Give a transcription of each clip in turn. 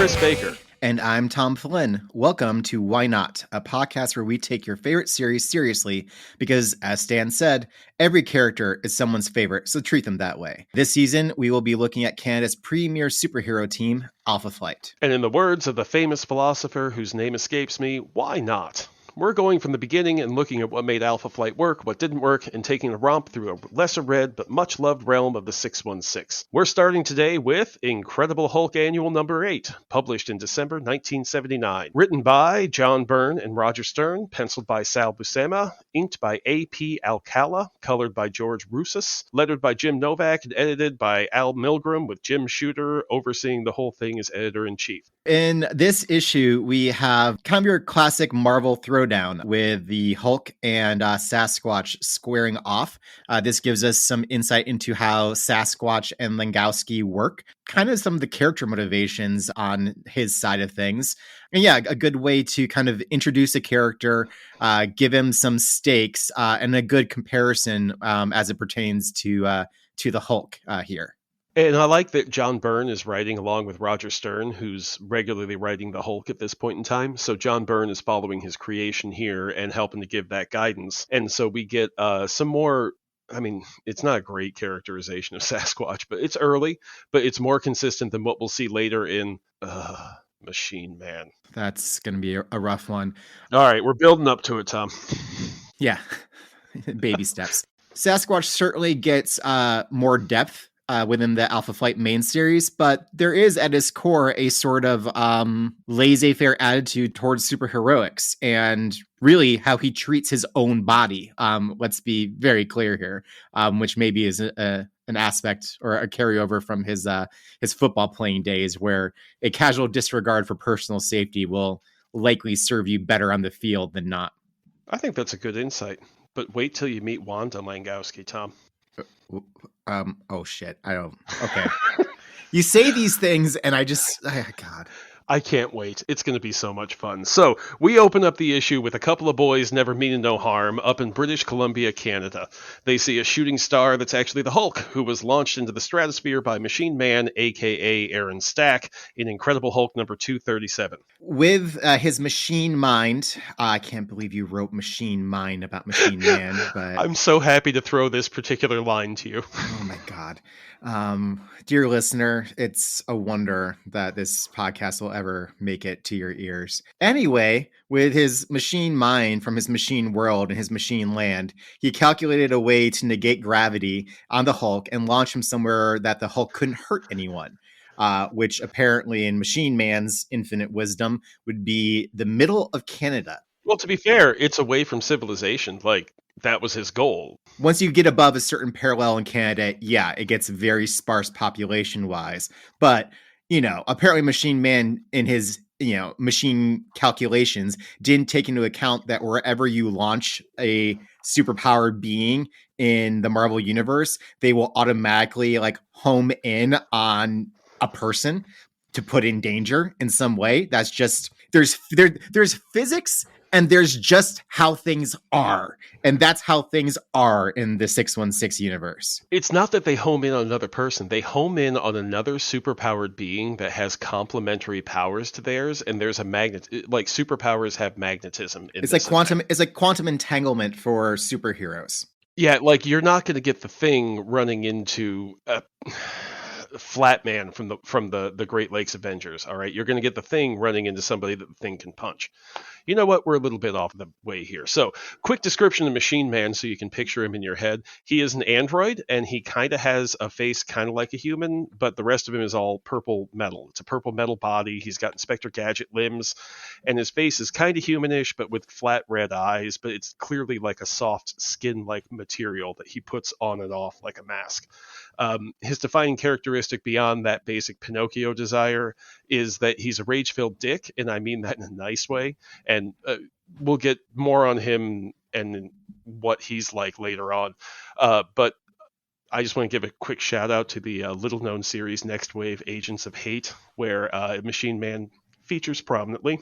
Chris Baker. And I'm Tom Flynn. Welcome to Why Not, a podcast where we take your favorite series seriously because, as Stan said, every character is someone's favorite, so treat them that way. This season, we will be looking at Canada's premier superhero team, Alpha Flight. And in the words of the famous philosopher whose name escapes me, why not? We're going from the beginning and looking at what made Alpha Flight work, what didn't work, and taking a romp through a lesser-read but much-loved realm of the 616. We're starting today with Incredible Hulk Annual Number 8, published in December 1979. Written by John Byrne and Roger Stern, penciled by Sal Buscema, inked by A.P. Alcala, colored by George Rousas, lettered by Jim Novak, and edited by Al Milgram, with Jim Shooter overseeing the whole thing as editor-in-chief. In this issue, we have kind of your classic Marvel throwdown with the Hulk and Sasquatch squaring off. This gives us some insight into how Sasquatch and Langoswki work, kind of some of the character motivations on his side of things. And yeah, a good way to kind of introduce a character, give him some stakes, and a good comparison as it pertains to the Hulk here. And I like that John Byrne is writing along with Roger Stern, who's regularly writing the Hulk at this point in time. So John Byrne is following his creation here and helping to give that guidance. And so we get some more, I mean, it's not a great characterization of Sasquatch, but it's early, but it's more consistent than what we'll see later in Machine Man. That's going to be a rough one. All right, we're building up to it, Tom. Yeah, baby steps. Sasquatch certainly gets more depth within the Alpha Flight main series, but there is at its core a sort of laissez-faire attitude towards superheroics and really how he treats his own body. Let's be very clear here, which maybe is an aspect or a carryover from his football playing days, where a casual disregard for personal safety will likely serve you better on the field than not. I think that's a good insight, but wait till you meet Wanda Langoswki, Tom. Oh shit. I don't. Okay. You say these things and I just, God. I can't wait. It's going to be so much fun. So we open up the issue with a couple of boys never meaning no harm up in British Columbia, Canada. They see a shooting star that's actually the Hulk, who was launched into the stratosphere by Machine Man, a.k.a. Aaron Stack, in Incredible Hulk number 237. With his machine mind, I can't believe you wrote Machine Mind about Machine Man, but I'm so happy to throw this particular line to you. Oh my God. Dear listener, it's a wonder that this podcast will ever make it to your ears. Anyway, with his machine mind from his machine world and his machine land, he calculated a way to negate gravity on the Hulk and launch him somewhere that the Hulk couldn't hurt anyone. Which apparently in Machine Man's infinite wisdom would be the middle of Canada. Well, to be fair, it's away from civilization. Like, that was his goal. Once you get above a certain parallel in Canada, yeah, it gets very sparse population-wise. But, apparently Machine Man in his, machine calculations didn't take into account that wherever you launch a superpowered being in the Marvel Universe, they will automatically, home in on a person to put in danger in some way. That's just, there's physics and there's just how things are. And that's how things are in the 616 universe. It's not that they home in on another person. They home in on another superpowered being that has complementary powers to theirs. And there's a magnet, like superpowers have magnetism. It's like quantum entanglement for superheroes. Yeah, like you're not going to get the Thing running into Flatman from the Great Lakes Avengers. All right, you're going to get the Thing running into somebody that the Thing can punch. You know what? We're a little bit off the way here. So, quick description of Machine Man so you can picture him in your head. He is an android, and he kind of has a face kind of like a human, but the rest of him is all purple metal. It's a purple metal body. He's got Inspector Gadget limbs, and his face is kind of humanish, but with flat red eyes, but it's clearly like a soft skin-like material that he puts on and off like a mask. His defining characteristic beyond that basic Pinocchio desire is that he's a rage-filled dick, and I mean that in a nice way. And we'll get more on him and what he's like later on. But I just want to give a quick shout out to the little-known series Next Wave Agents of Hate, where Machine Man features prominently.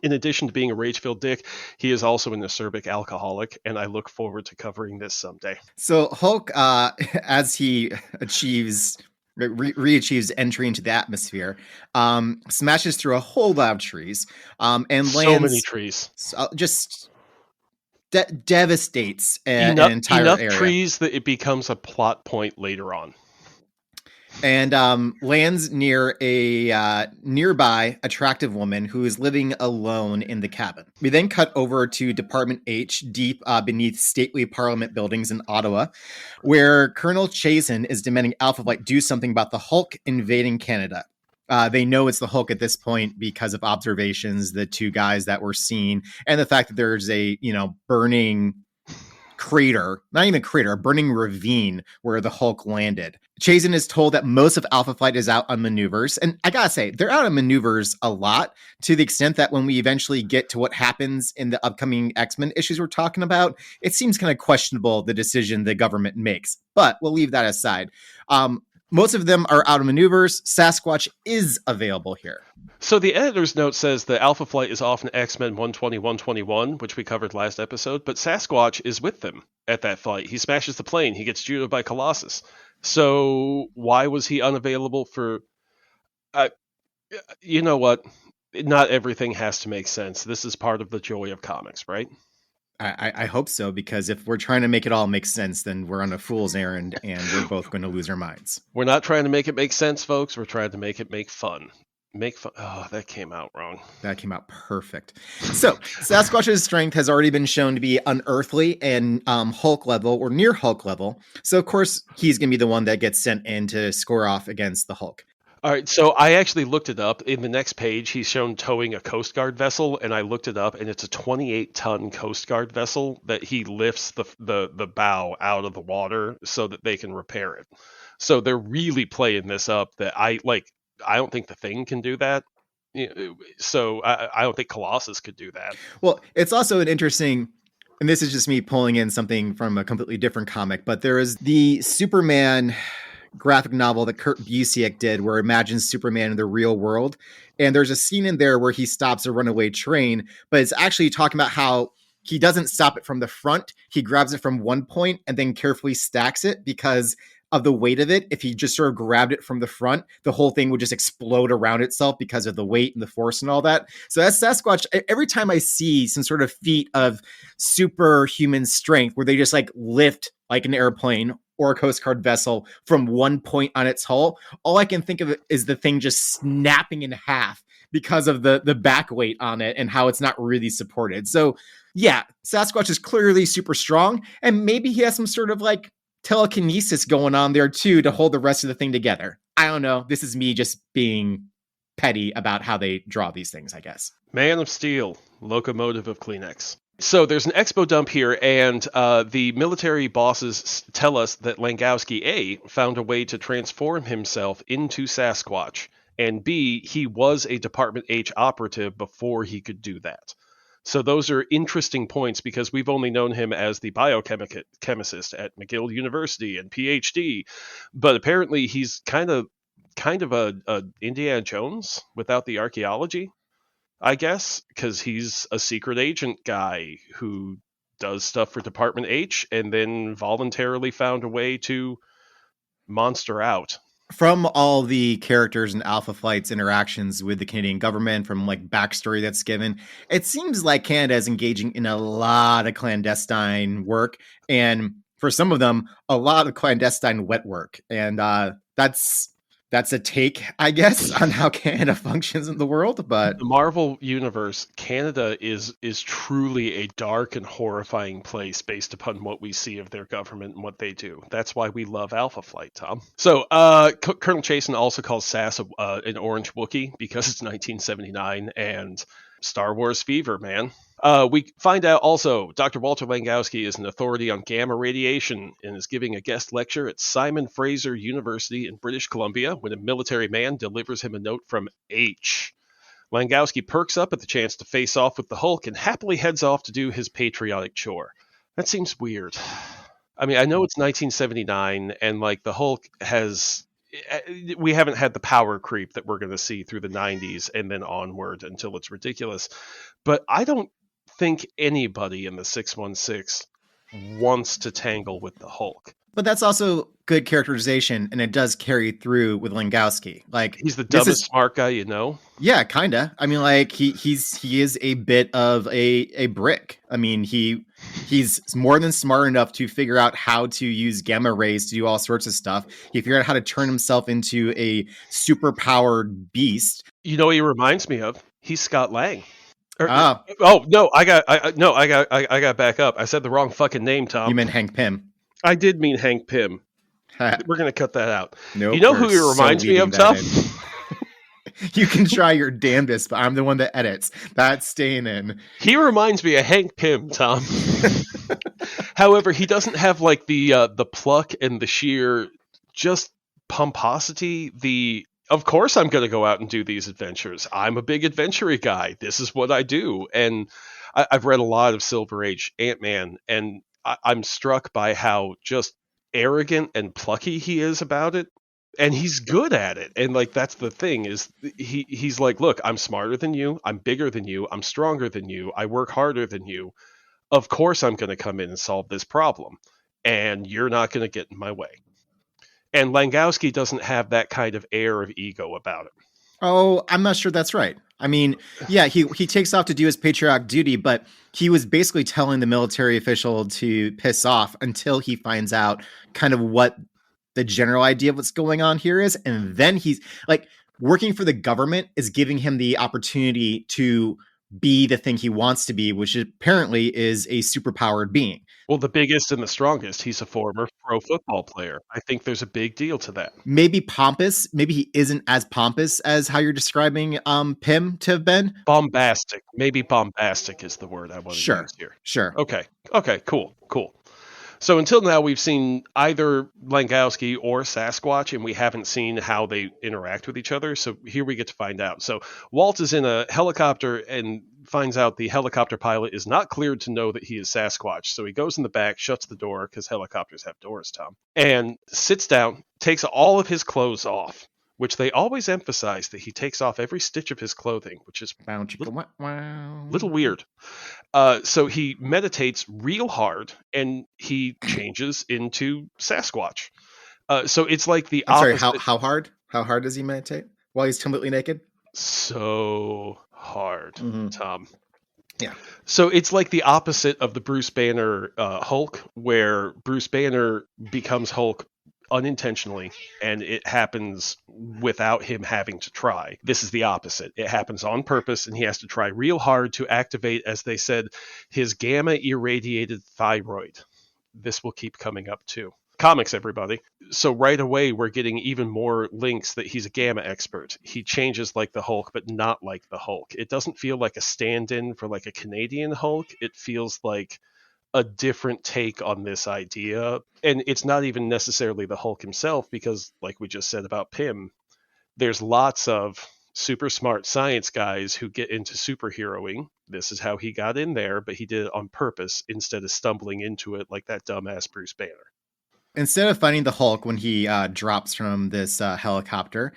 In addition to being a rage-filled dick, he is also an acerbic alcoholic, and I look forward to covering this someday. So Hulk, as he achieves Reachieves entry into the atmosphere, smashes through a whole lot of trees, and So many lands trees. just devastates an entire Enough area. trees that it becomes a plot point later on. And lands near a nearby attractive woman who is living alone in the cabin. We then cut over to Department H, deep beneath stately Parliament buildings in Ottawa, where Colonel Chazen is demanding Alpha Flight do something about the Hulk invading Canada. They know it's the Hulk at this point because of observations, the two guys that were seen, and the fact that there's a burning crater, not even crater, a burning ravine where the Hulk landed. Chazen is told that most of Alpha Flight is out on maneuvers. And I gotta say, they're out on maneuvers a lot, to the extent that when we eventually get to what happens in the upcoming X-Men issues we're talking about, it seems kind of questionable, the decision the government makes. But we'll leave that aside. Most of them are out of maneuvers. Sasquatch is available here. So the editor's note says that Alpha Flight is off in X-Men 120-121, which we covered last episode, but Sasquatch is with them at that flight. He smashes the plane. He gets judoed by Colossus. So why was he unavailable for... you know what? Not everything has to make sense. This is part of the joy of comics, right? I hope so, because if we're trying to make it all make sense, then we're on a fool's errand and we're both going to lose our minds. We're not trying to make it make sense, folks. We're trying to make it make fun. Make fun. Oh, that came out wrong. That came out perfect. So Sasquatch's strength has already been shown to be unearthly and Hulk level or near Hulk level. So of course he's going to be the one that gets sent in to score off against the Hulk. All right, so I actually looked it up. In the next page, he's shown towing a Coast Guard vessel, and I looked it up, and it's a 28-ton Coast Guard vessel that he lifts the bow out of the water so that they can repair it. So they're really playing this up that I don't think the Thing can do that. So I don't think Colossus could do that. Well, it's also an interesting, and this is just me pulling in something from a completely different comic, but there is the Superman graphic novel that Kurt Busiek did where it imagines Superman in the real world. And there's a scene in there where he stops a runaway train, but it's actually talking about how he doesn't stop it from the front. He grabs it from one point and then carefully stacks it because of the weight of it. If he just sort of grabbed it from the front, the whole thing would just explode around itself because of the weight and the force and all that. So that's Sasquatch. Every time I see some sort of feat of superhuman strength where they just like lift like an airplane or a Coast Guard vessel from one point on its hull, all I can think of is the thing just snapping in half because of the back weight on it and how it's not really supported. So yeah, Sasquatch is clearly super strong, and maybe he has some sort of like telekinesis going on there too to hold the rest of the thing together. I don't know. This is me just being petty about how they draw these things, I guess. Man of Steel, locomotive of Kleenex. So there's an expo dump here, and the military bosses tell us that Langoswki A found a way to transform himself into Sasquatch, and B, he was a Department H operative before he could do that. So those are interesting points because we've only known him as the biochemist at McGill University and PhD, but apparently he's kind of a Indiana Jones without the archaeology, I guess, because he's a secret agent guy who does stuff for Department H and then voluntarily found a way to monster out. From all the characters and Alpha Flight's interactions with the Canadian government, from like backstory that's given, it seems like Canada is engaging in a lot of clandestine work, and for some of them, a lot of clandestine wet work. And that's a take, I guess, on how Canada functions in the world. But the Marvel Universe, Canada is truly a dark and horrifying place based upon what we see of their government and what they do. That's why we love Alpha Flight, Tom. So Colonel Chazen also calls Sass an orange Wookiee because it's 1979 and Star Wars fever, man. We find out also Dr. Walter Langoswki is an authority on gamma radiation and is giving a guest lecture at Simon Fraser University in British Columbia when a military man delivers him a note from H. Langoswki perks up at the chance to face off with the Hulk and happily heads off to do his patriotic chore. That seems weird. I mean, I know it's 1979 and like the Hulk we haven't had the power creep that we're going to see through the 90s and then onward until it's ridiculous. But I don't think anybody in the 616 wants to tangle with the Hulk. that's also good characterization, and it does carry through with Langoswki. Like, He's the this dumbest is, smart guy you know. yeah, kinda. I mean, like he is a bit of a brick. I mean, he's more than smart enough to figure out how to use gamma rays to do all sorts of stuff. He figured out how to turn himself into a super powered beast. You know what he reminds me of? He's Scott Lang. Ah, Oh no, I got back up. I said the wrong fucking name, Tom. you meant Hank Pym. I did mean Hank Pym. We're gonna cut that out. Nope, you know who he reminds me of, Tom? You can try your damnedest, but I'm the one that edits. That's staying in. He reminds me of Hank Pym, Tom. However, he doesn't have like the pluck and the sheer just pomposity. Of course I'm going to go out and do these adventures. I'm a big adventure guy. This is what I do. And I've read a lot of Silver Age Ant-Man, and I'm struck by how just arrogant and plucky he is about it. And he's good at it. And like, that's the thing, is he's like, look, I'm smarter than you. I'm bigger than you. I'm stronger than you. I work harder than you. Of course I'm going to come in and solve this problem. And you're not going to get in my way. And Langoswki doesn't have that kind of air of ego about it. Oh, I'm not sure that's right. I mean, yeah, he takes off to do his patriotic duty, but he was basically telling the military official to piss off until he finds out kind of what the general idea of what's going on here is. And then he's like, working for the government is giving him the opportunity to be the thing he wants to be, which apparently is a superpowered being. Well, the biggest and the strongest. He's a former pro football player. I think there's a big deal to that. Maybe pompous. Maybe he isn't as pompous as how you're describing Pym to have been. Bombastic. Maybe bombastic is the word I want to use here. Sure. Okay. Cool. So until now, we've seen either Langoswki or Sasquatch, and we haven't seen how they interact with each other. So here we get to find out. So Walt is in a helicopter and finds out the helicopter pilot is not cleared to know that he is Sasquatch. So he goes in the back, shuts the door, because helicopters have doors, Tom, and sits down, takes all of his clothes off, which they always emphasize that he takes off every stitch of his clothing, which is little weird. So he meditates real hard, and he changes into Sasquatch. So it's like the opposite. Sorry, how hard? How hard does he meditate while he's completely naked? So hard, Tom. Yeah. So it's like the opposite of the Bruce Banner Hulk, where Bruce Banner becomes Hulk unintentionally, and it happens without him having to try. This is the opposite. It happens on purpose, and he has to try real hard to activate, as they said, his gamma irradiated thyroid. This will keep coming up too. Comics, everybody. So right away, we're getting even more links that he's a gamma expert. He changes like the Hulk, but not like the Hulk. It doesn't feel like a stand-in for like a Canadian Hulk. It feels like a different take on this idea. And it's not even necessarily the Hulk himself, because like we just said about Pym, there's lots of super smart science guys who get into superheroing. This is how he got in there, but he did it on purpose instead of stumbling into it like that dumbass Bruce Banner. Instead of finding the Hulk when he drops from this helicopter,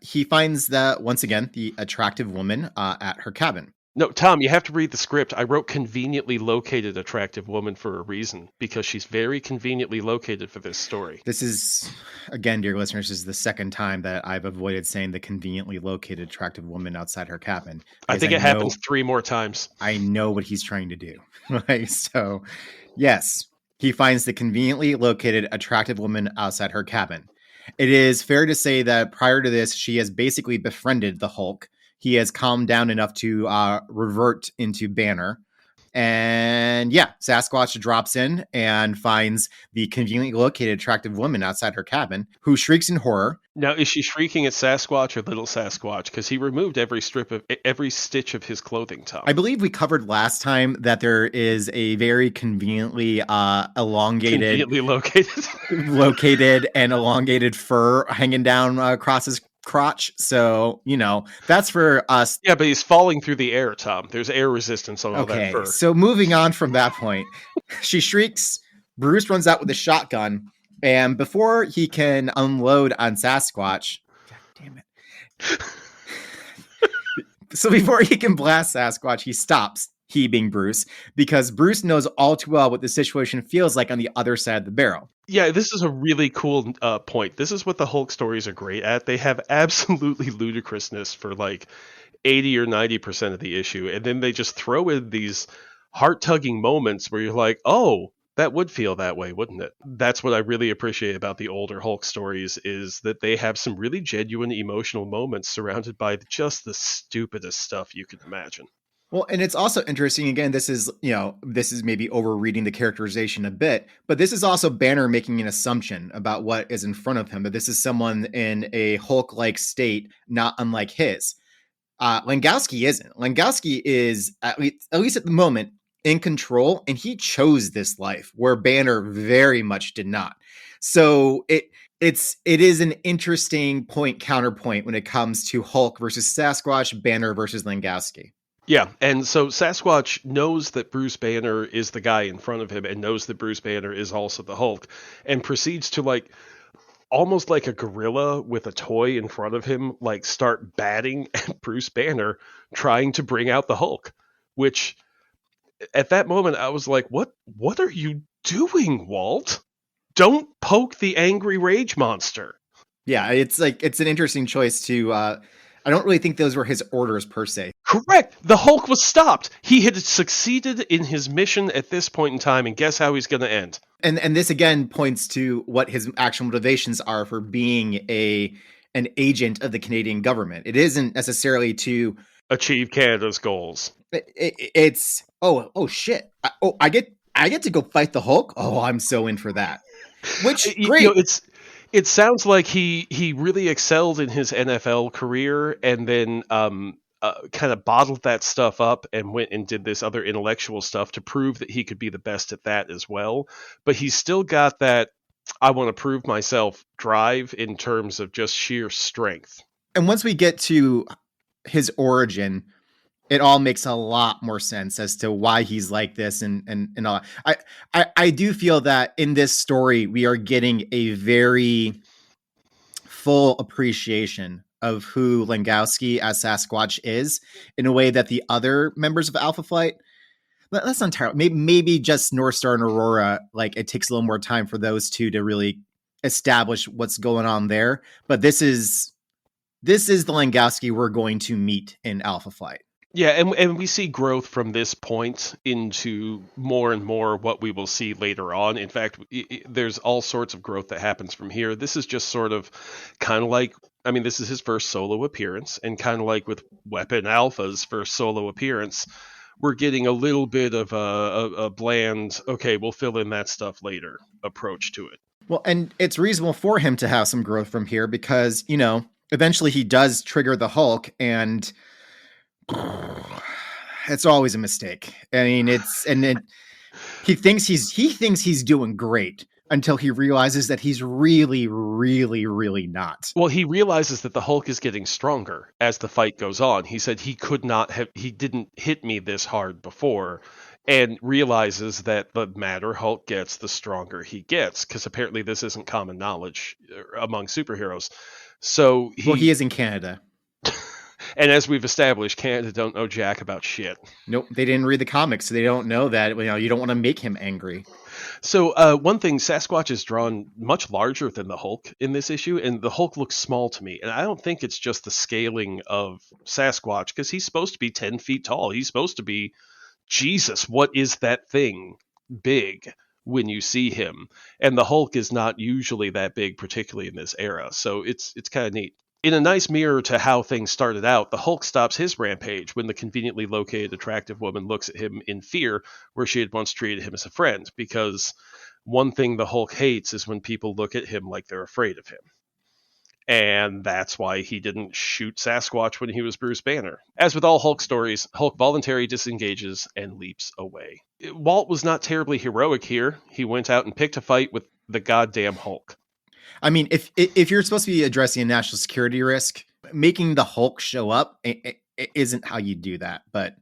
he finds that, once again, the attractive woman at her cabin. No, Tom, you have to read the script. I wrote conveniently located attractive woman for a reason, because she's very conveniently located for this story. This is, again, dear listeners, this is the second time that I've avoided saying the conveniently located attractive woman outside her cabin. I think it happens 3 more times. I know what he's trying to do. So, yes, he finds the conveniently located attractive woman outside her cabin. It is fair to say that prior to this, she has basically befriended the Hulk. He has calmed down enough to revert into Banner. And yeah, Sasquatch drops in and finds the conveniently located attractive woman outside her cabin, who shrieks in horror. Now, is she shrieking at Sasquatch or little Sasquatch? Because he removed every stitch of his clothing, Tom. I believe we covered last time that there is a very conveniently located and elongated fur hanging down across his crotch. So, that's for us. Yeah, but he's falling through the air, Tom. There's air resistance on all that fur. So moving on from that point, she shrieks. Bruce runs out with a shotgun, and before he can unload on Sasquatch, God damn it. So before he can blast Sasquatch, he stops. he being Bruce, because Bruce knows all too well what the situation feels like on the other side of the barrel. Yeah, this is a really cool point. This is what the Hulk stories are great at. They have absolutely ludicrousness for like 80 or 90% of the issue, and then they just throw in these heart-tugging moments where you're like, oh, that would feel that way, wouldn't it? That's what I really appreciate about the older Hulk stories, is that they have some really genuine emotional moments surrounded by just the stupidest stuff you can imagine. Well, and it's also interesting. Again, this is maybe overreading the characterization a bit, but this is also Banner making an assumption about what is in front of him. That this is someone in a Hulk-like state, not unlike his. Langoswki isn't. Langoswki is at least at the moment in control, and he chose this life where Banner very much did not. So it is an interesting counterpoint when it comes to Hulk versus Sasquatch, Banner versus Langoswki. Yeah, and so Sasquatch knows that Bruce Banner is the guy in front of him and knows that Bruce Banner is also the Hulk, and proceeds to, like, almost like a gorilla with a toy in front of him, like, start batting at Bruce Banner, trying to bring out the Hulk, which at that moment I was like, what are you doing, Walt? Don't poke the angry rage monster. Yeah, it's an interesting choice to I don't really think those were his orders per se. Correct. The Hulk was stopped. He had succeeded in his mission at this point in time, and guess how he's going to end? And this again points to what his actual motivations are for being an agent of the Canadian government. It isn't necessarily to achieve Canada's goals. It's shit. I get to go fight the Hulk. Oh, I'm so in for that. Which great. It sounds like he really excelled in his NFL career, and then kind of bottled that stuff up and went and did this other intellectual stuff to prove that he could be the best at that as well. But he's still got that I want to prove myself drive in terms of just sheer strength. And once we get to his origin, it all makes a lot more sense as to why he's like this and all. I do feel that in this story, we are getting a very full appreciation of who Langoswki as Sasquatch is in a way that the other members of Alpha Flight, that's not entirely, maybe just North Star and Aurora, like it takes a little more time for those two to really establish what's going on there. But this is the Langoswki we're going to meet in Alpha Flight. Yeah, and we see growth from this point into more and more what we will see later on. In fact, there's all sorts of growth that happens from here. This is just sort of kind of like, I mean, this is his first solo appearance, and kind of like with Weapon Alpha's first solo appearance, we're getting a little bit of a bland, okay, we'll fill in that stuff later approach to it. Well, and it's reasonable for him to have some growth from here because, eventually he does trigger the Hulk, and it's always a mistake. I mean, he thinks he's doing great until he realizes that he's really, really, really not. Well, he realizes that the Hulk is getting stronger as the fight goes on. He said he didn't hit me this hard before, and realizes that the madder Hulk gets, the stronger he gets, because apparently this isn't common knowledge among superheroes. So he is in Canada. And as we've established, Canada don't know jack about shit. Nope, they didn't read the comics, so they don't know that. You don't want to make him angry. So one thing, Sasquatch is drawn much larger than the Hulk in this issue, and the Hulk looks small to me. And I don't think it's just the scaling of Sasquatch, because he's supposed to be 10 feet tall. He's supposed to be, Jesus, what is that thing big when you see him? And the Hulk is not usually that big, particularly in this era. So it's kind of neat. In a nice mirror to how things started out, the Hulk stops his rampage when the conveniently located attractive woman looks at him in fear, where she had once treated him as a friend, because one thing the Hulk hates is when people look at him like they're afraid of him. And that's why he didn't shoot Sasquatch when he was Bruce Banner. As with all Hulk stories, Hulk voluntarily disengages and leaps away. Walt was not terribly heroic here. He went out and picked a fight with the goddamn Hulk. I mean, if you're supposed to be addressing a national security risk, making the Hulk show up isn't how you do that, but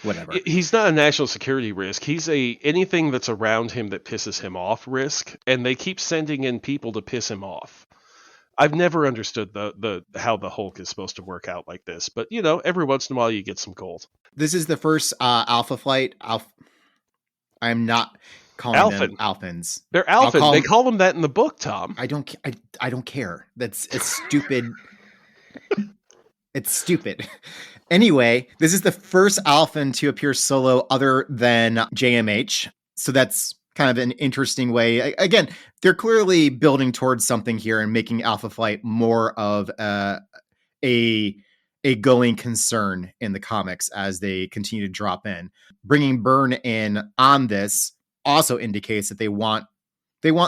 whatever. He's not a national security risk. He's anything that's around him that pisses him off risk, and they keep sending in people to piss him off. I've never understood the how the Hulk is supposed to work out like this, but every once in a while you get some gold. This is the first Alpha flight. I'm not calling them Alphan. Alphans. They're I'll Alphan. call They them. call them that in the book, Tom. I don't. I don't care. That's it's stupid. It's stupid. Anyway, this is the first Alphan to appear solo other than JMH. So that's kind of an interesting way. Again, they're clearly building towards something here and making Alpha Flight more of a going concern in the comics as they continue to drop in. Bringing Byrne in on this also indicates that they want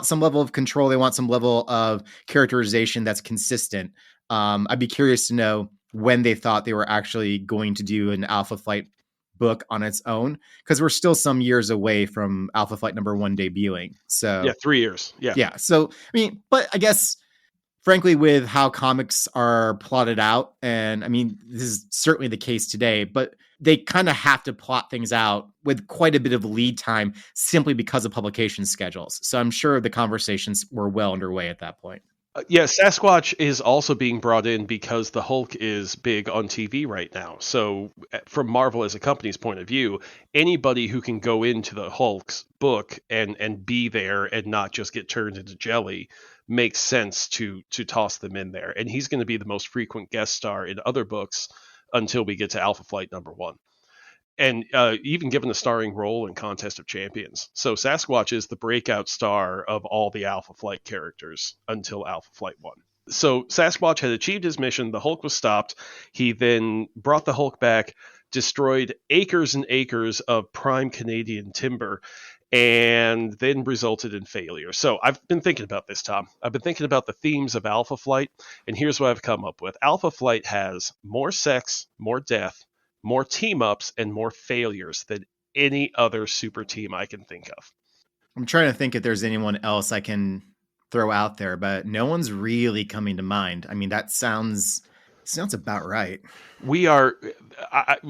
some level of control. They want some level of characterization that's consistent. I'd be curious to know when they thought they were actually going to do an Alpha Flight book on its own, because we're still some years away from Alpha Flight #1 debuting. So yeah, 3 years. Yeah. So, I mean, but I guess, frankly, with how comics are plotted out, and I mean, this is certainly the case today, but they kind of have to plot things out with quite a bit of lead time simply because of publication schedules. So I'm sure the conversations were well underway at that point. Yeah, Sasquatch is also being brought in because the Hulk is big on TV right now. So, from Marvel as a company's point of view, anybody who can go into the Hulk's book and be there and not just get turned into jelly makes sense to toss them in there. And he's going to be the most frequent guest star in other books until we get to Alpha Flight #1. And even given a starring role in Contest of Champions. So Sasquatch is the breakout star of all the Alpha Flight characters until Alpha Flight 1. So Sasquatch had achieved his mission. The Hulk was stopped. He then brought the Hulk back, destroyed acres and acres of prime Canadian timber, and then resulted in failure. So I've been thinking about this, Tom. I've been thinking about the themes of Alpha Flight, and here's what I've come up with. Alpha Flight has more sex, more death, more team-ups, and more failures than any other super team I can think of. I'm trying to think if there's anyone else I can throw out there, but no one's really coming to mind. I mean, that sounds about right. We are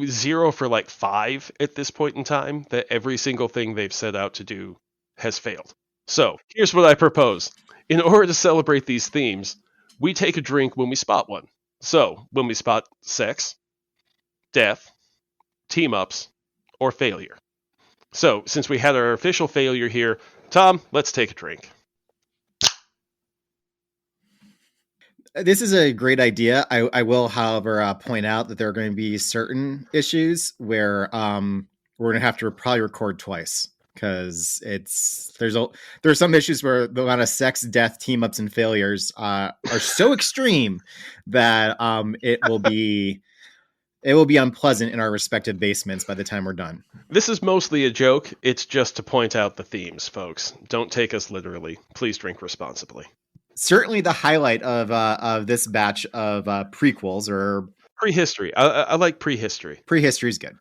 0 for like 5 at this point in time, that every single thing they've set out to do has failed. So here's what I propose. In order to celebrate these themes, we take a drink when we spot one. So when we spot sex, death, team-ups, or failure. So, since we had our official failure here, Tom, let's take a drink. This is a great idea. I will, however, point out that there are going to be certain issues where we're going to have to probably record twice, because there's some issues where the amount of sex, death, team ups, and failures are so extreme that it will be unpleasant in our respective basements by the time we're done. This is mostly a joke. It's just to point out the themes, folks. Don't take us literally. Please drink responsibly. Certainly the highlight of this batch of prequels or prehistory. I like prehistory. Prehistory is good.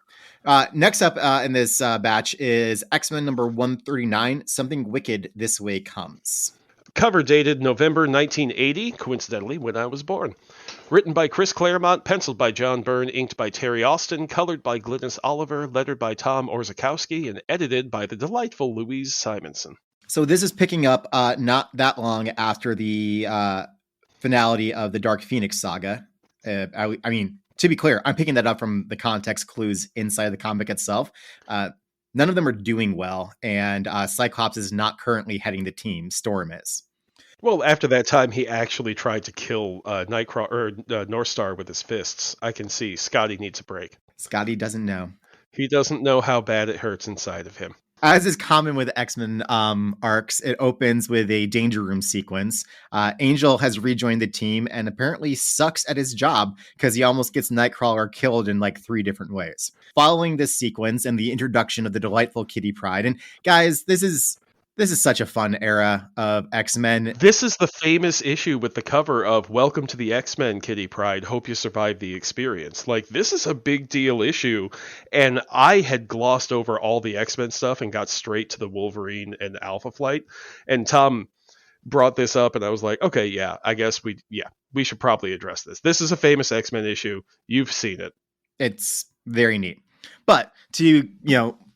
Next up in this batch is X-Men #139, Something Wicked This Way Comes. Cover dated November 1980, coincidentally when I was born. Written by Chris Claremont, penciled by John Byrne, inked by Terry Austin, colored by Glynis Oliver, lettered by Tom Orzechowski, and edited by the delightful Louise Simonson. So this is picking up not that long after the finality of the Dark Phoenix saga. I mean, to be clear, I'm picking that up from the context clues inside the comic itself. None of them are doing well, and Cyclops is not currently heading the team. Storm is. Well, after that time, he actually tried to kill North Star with his fists. I can see Scotty needs a break. Scotty doesn't know. He doesn't know how bad it hurts inside of him. As is common with X-Men arcs, it opens with a Danger Room sequence. Angel has rejoined the team and apparently sucks at his job because he almost gets Nightcrawler killed in like 3 different ways. Following this sequence and the introduction of the delightful Kitty Pryde, and guys, this is such a fun era of X-Men. This is the famous issue with the cover of Welcome to the X-Men, Kitty Pryde. Hope you survive the experience. Like, this is a big deal issue. And I had glossed over all the X-Men stuff and got straight to the Wolverine and Alpha Flight. And Tom brought this up and I was like, okay, yeah, I guess we should probably address this. This is a famous X-Men issue. You've seen it. It's very neat. But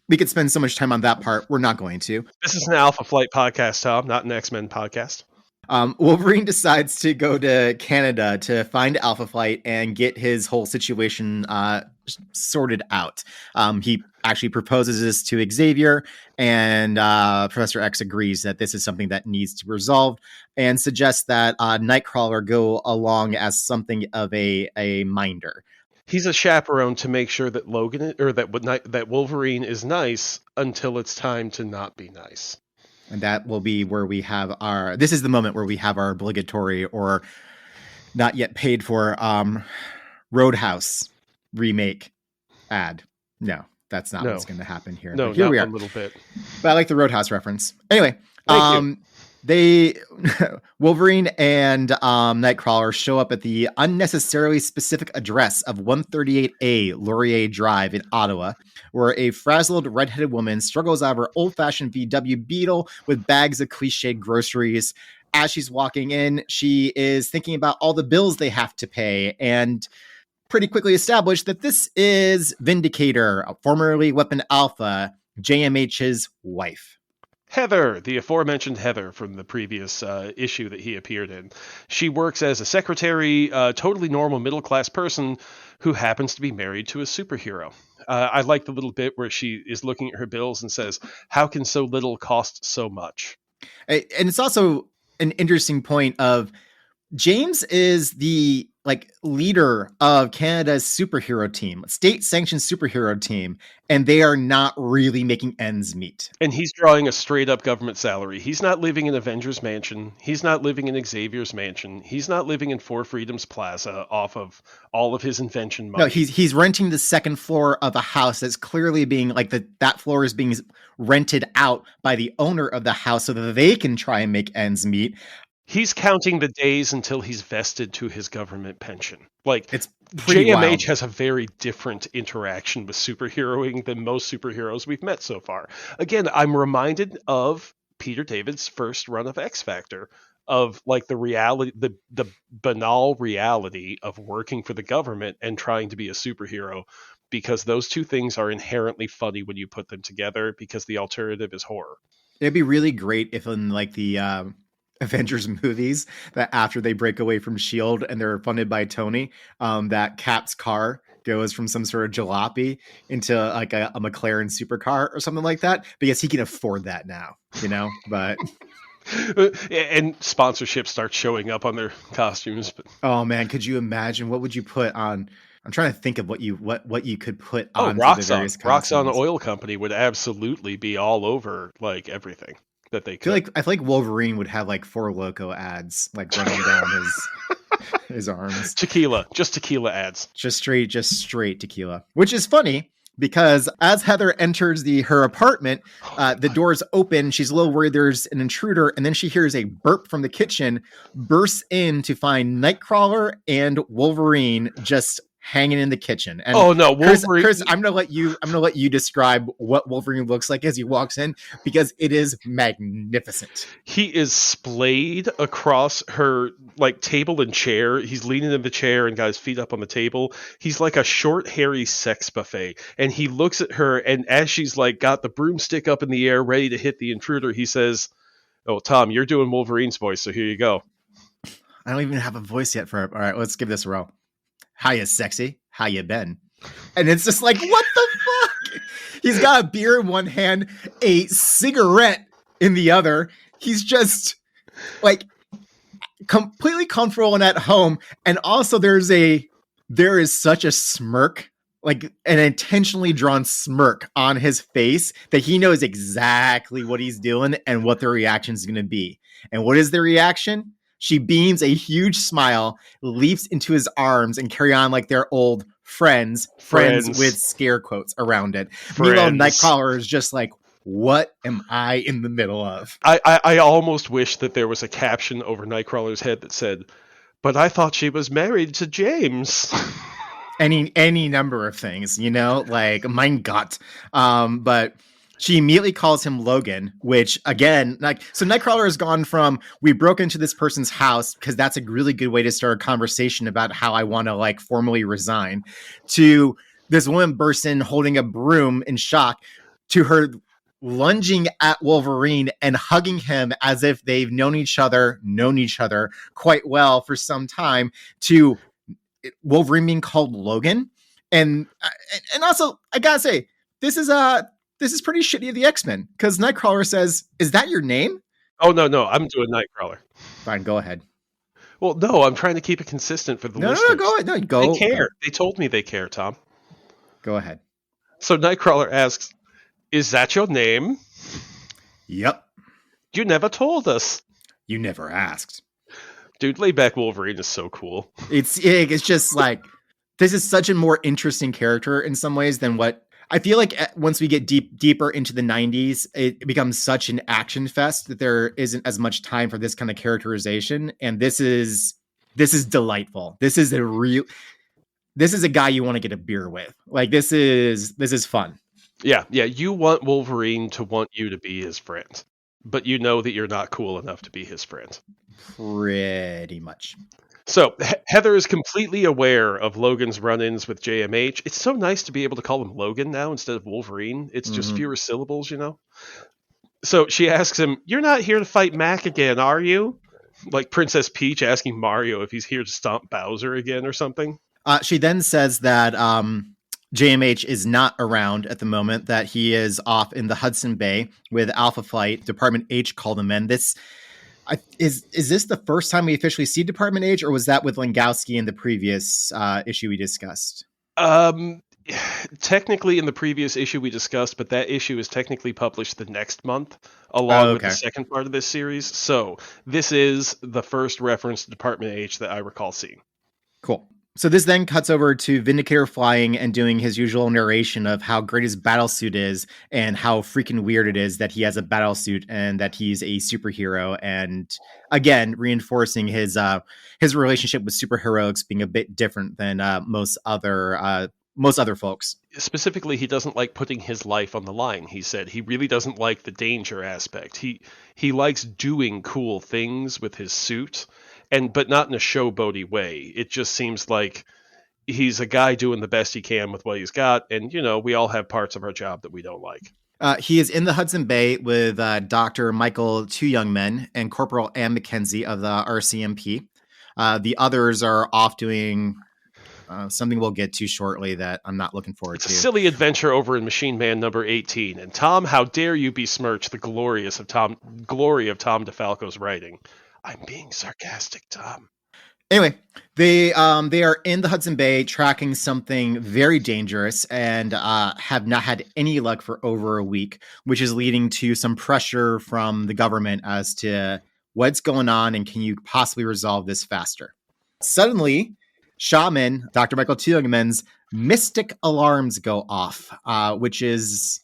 we could spend so much time on that part. We're not going to. This is an Alpha Flight podcast, Tom, not an X-Men podcast. Wolverine decides to go to Canada to find Alpha Flight and get his whole situation sorted out. He actually proposes this to Xavier, and Professor X agrees that this is something that needs to be resolved and suggests that Nightcrawler go along as something of a minder. He's a chaperone to make sure that that Wolverine is nice until it's time to not be nice. And that will be where we have this is the moment where we have our obligatory or not yet paid for Roadhouse remake ad. No, that's not what's going to happen here. No, but here not we are. a little bit. But I like the Roadhouse reference. Anyway, Thank you. Wolverine and Nightcrawler show up at the unnecessarily specific address of 138A Laurier Drive in Ottawa, where a frazzled redheaded woman struggles out of her old-fashioned VW Beetle with bags of cliched groceries. As she's walking in, she is thinking about all the bills they have to pay and pretty quickly established that this is Vindicator, formerly Weapon Alpha, JMH's wife. Heather, the aforementioned Heather from the previous issue that he appeared in. She works as a secretary, totally normal middle-class person who happens to be married to a superhero. I like the little bit where she is looking at her bills and says, how can so little cost so much? And it's also an interesting point of James is the leader of Canada's superhero team, state-sanctioned superhero team, and they are not really making ends meet. And he's drawing a straight-up government salary. He's not living in Avengers Mansion. He's not living in Xavier's Mansion. He's not living in Four Freedoms Plaza off of all of his invention money. No, he's renting the second floor of a house that's clearly being that floor is being rented out by the owner of the house so that they can try and make ends meet. He's counting the days until he's vested to his government pension. It's JMH wild. Has a very different interaction with superheroing than most superheroes we've met so far. Again, I'm reminded of Peter David's first run of X Factor, of the reality, the banal reality of working for the government and trying to be a superhero, because those two things are inherently funny when you put them together, because the alternative is horror. It'd be really great if in the Avengers movies that after they break away from S.H.I.E.L.D. and they're funded by Tony, that Cap's car goes from some sort of jalopy into a McLaren supercar or something like that, because he can afford that now, but and sponsorship starts showing up on their costumes. But oh man, could you imagine? What would you put on? I'm trying to think of what you could put on. Roxxon Oil Company would absolutely be all over everything that they could. I feel like Wolverine would have 4 Loco ads running down his arms. Just tequila ads. Just straight tequila. Which is funny because as Heather enters her apartment, the doors open. She's a little worried there's an intruder, and then she hears a burp from the kitchen, bursts in to find Nightcrawler and Wolverine just hanging in the kitchen. And oh no, Wolverine! Chris, I'm gonna let you describe what Wolverine looks like as he walks in, because it is magnificent. He is splayed across her table and chair. He's leaning in the chair and got his feet up on the table. He's like a short, hairy sex buffet. And he looks at her, and as she's got the broomstick up in the air, ready to hit the intruder, he says, "Oh, Tom, you're doing Wolverine's voice, so here you go." I don't even have a voice yet for it. All right, let's give this a roll. Hiya, sexy. How you been? And it's just what the fuck? He's got a beer in one hand, a cigarette in the other. He's just completely comfortable and at home. And also there is such a smirk, an intentionally drawn smirk on his face, that he knows exactly what he's doing and what the reaction is going to be. And what is the reaction? She beams a huge smile, leaps into his arms, and carry on like they're old friends with scare quotes around it. Meanwhile, Nightcrawler is just what am I in the middle of? I almost wish that there was a caption over Nightcrawler's head that said, "But I thought she was married to James." Any number of things, mein Gott. But she immediately calls him Logan, which again, so Nightcrawler has gone from, we broke into this person's house because that's a really good way to start a conversation about how I want to formally resign, to this woman bursts in holding a broom in shock, to her lunging at Wolverine and hugging him as if they've known each other quite well for some time, to Wolverine being called Logan. And also, I gotta say, this is pretty shitty of the X-Men, because Nightcrawler says, "Is that your name?" Oh, no, I'm doing Nightcrawler. Fine, go ahead. Well, no, I'm trying to keep it consistent for the listeners. No, go ahead. No, go. They care. Go. They told me they care, Tom. Go ahead. So Nightcrawler asks, "Is that your name?" Yep. You never told us. You never asked. Dude, Laidback Wolverine is so cool. It's just like, this is such a more interesting character in some ways than what I feel like. Once we get deeper into the 90s, it becomes such an action fest that there isn't as much time for this kind of characterization. And this is delightful. This is a guy you want to get a beer with. Like, this is fun. Yeah. You want Wolverine to want you to be his friend, but you know that you're not cool enough to be his friend. Pretty much. So Heather is completely aware of Logan's run-ins with JMH. It's so nice to be able to call him Logan now instead of Wolverine. It's just fewer syllables, you know? So she asks him, "You're not here to fight Mac again, are you?" Like Princess Peach asking Mario if he's here to stomp Bowser again or something. She then says that JMH is not around at the moment, that he is off in the Hudson Bay with Alpha Flight. Department H called him in. Is this the first time we officially see Department H, or was that with Langoswki in the previous issue we discussed? Technically in the previous issue we discussed, but that issue is technically published the next month along with the second part of this series. So this is the first reference to Department H that I recall seeing. Cool. So this then cuts over to Vindicator flying and doing his usual narration of how great his battlesuit is and how freaking weird it is that he has a battlesuit and that he's a superhero. And again, reinforcing his relationship with superheroics being a bit different than most other folks. Specifically, he doesn't like putting his life on the line. He said he really doesn't like the danger aspect. He likes doing cool things with his suit, but not in a showboaty way. It just seems like he's a guy doing the best he can with what he's got, and we all have parts of our job that we don't like. He is in the Hudson Bay with Dr. Michael Two Young Men and Corporal Ann McKenzie of the RCMP. The others are off doing something we'll get to shortly that I'm not looking forward to. It's a silly adventure over in Machine Man number 18. And Tom, how dare you besmirch the glory of Tom DeFalco's writing? I'm being sarcastic, Tom. Anyway, they are in the Hudson Bay tracking something very dangerous and have not had any luck for over a week, which is leading to some pressure from the government as to what's going on and can you possibly resolve this faster. Suddenly, Shaman, Dr. Michael Tielemans' mystic alarms go off, which is,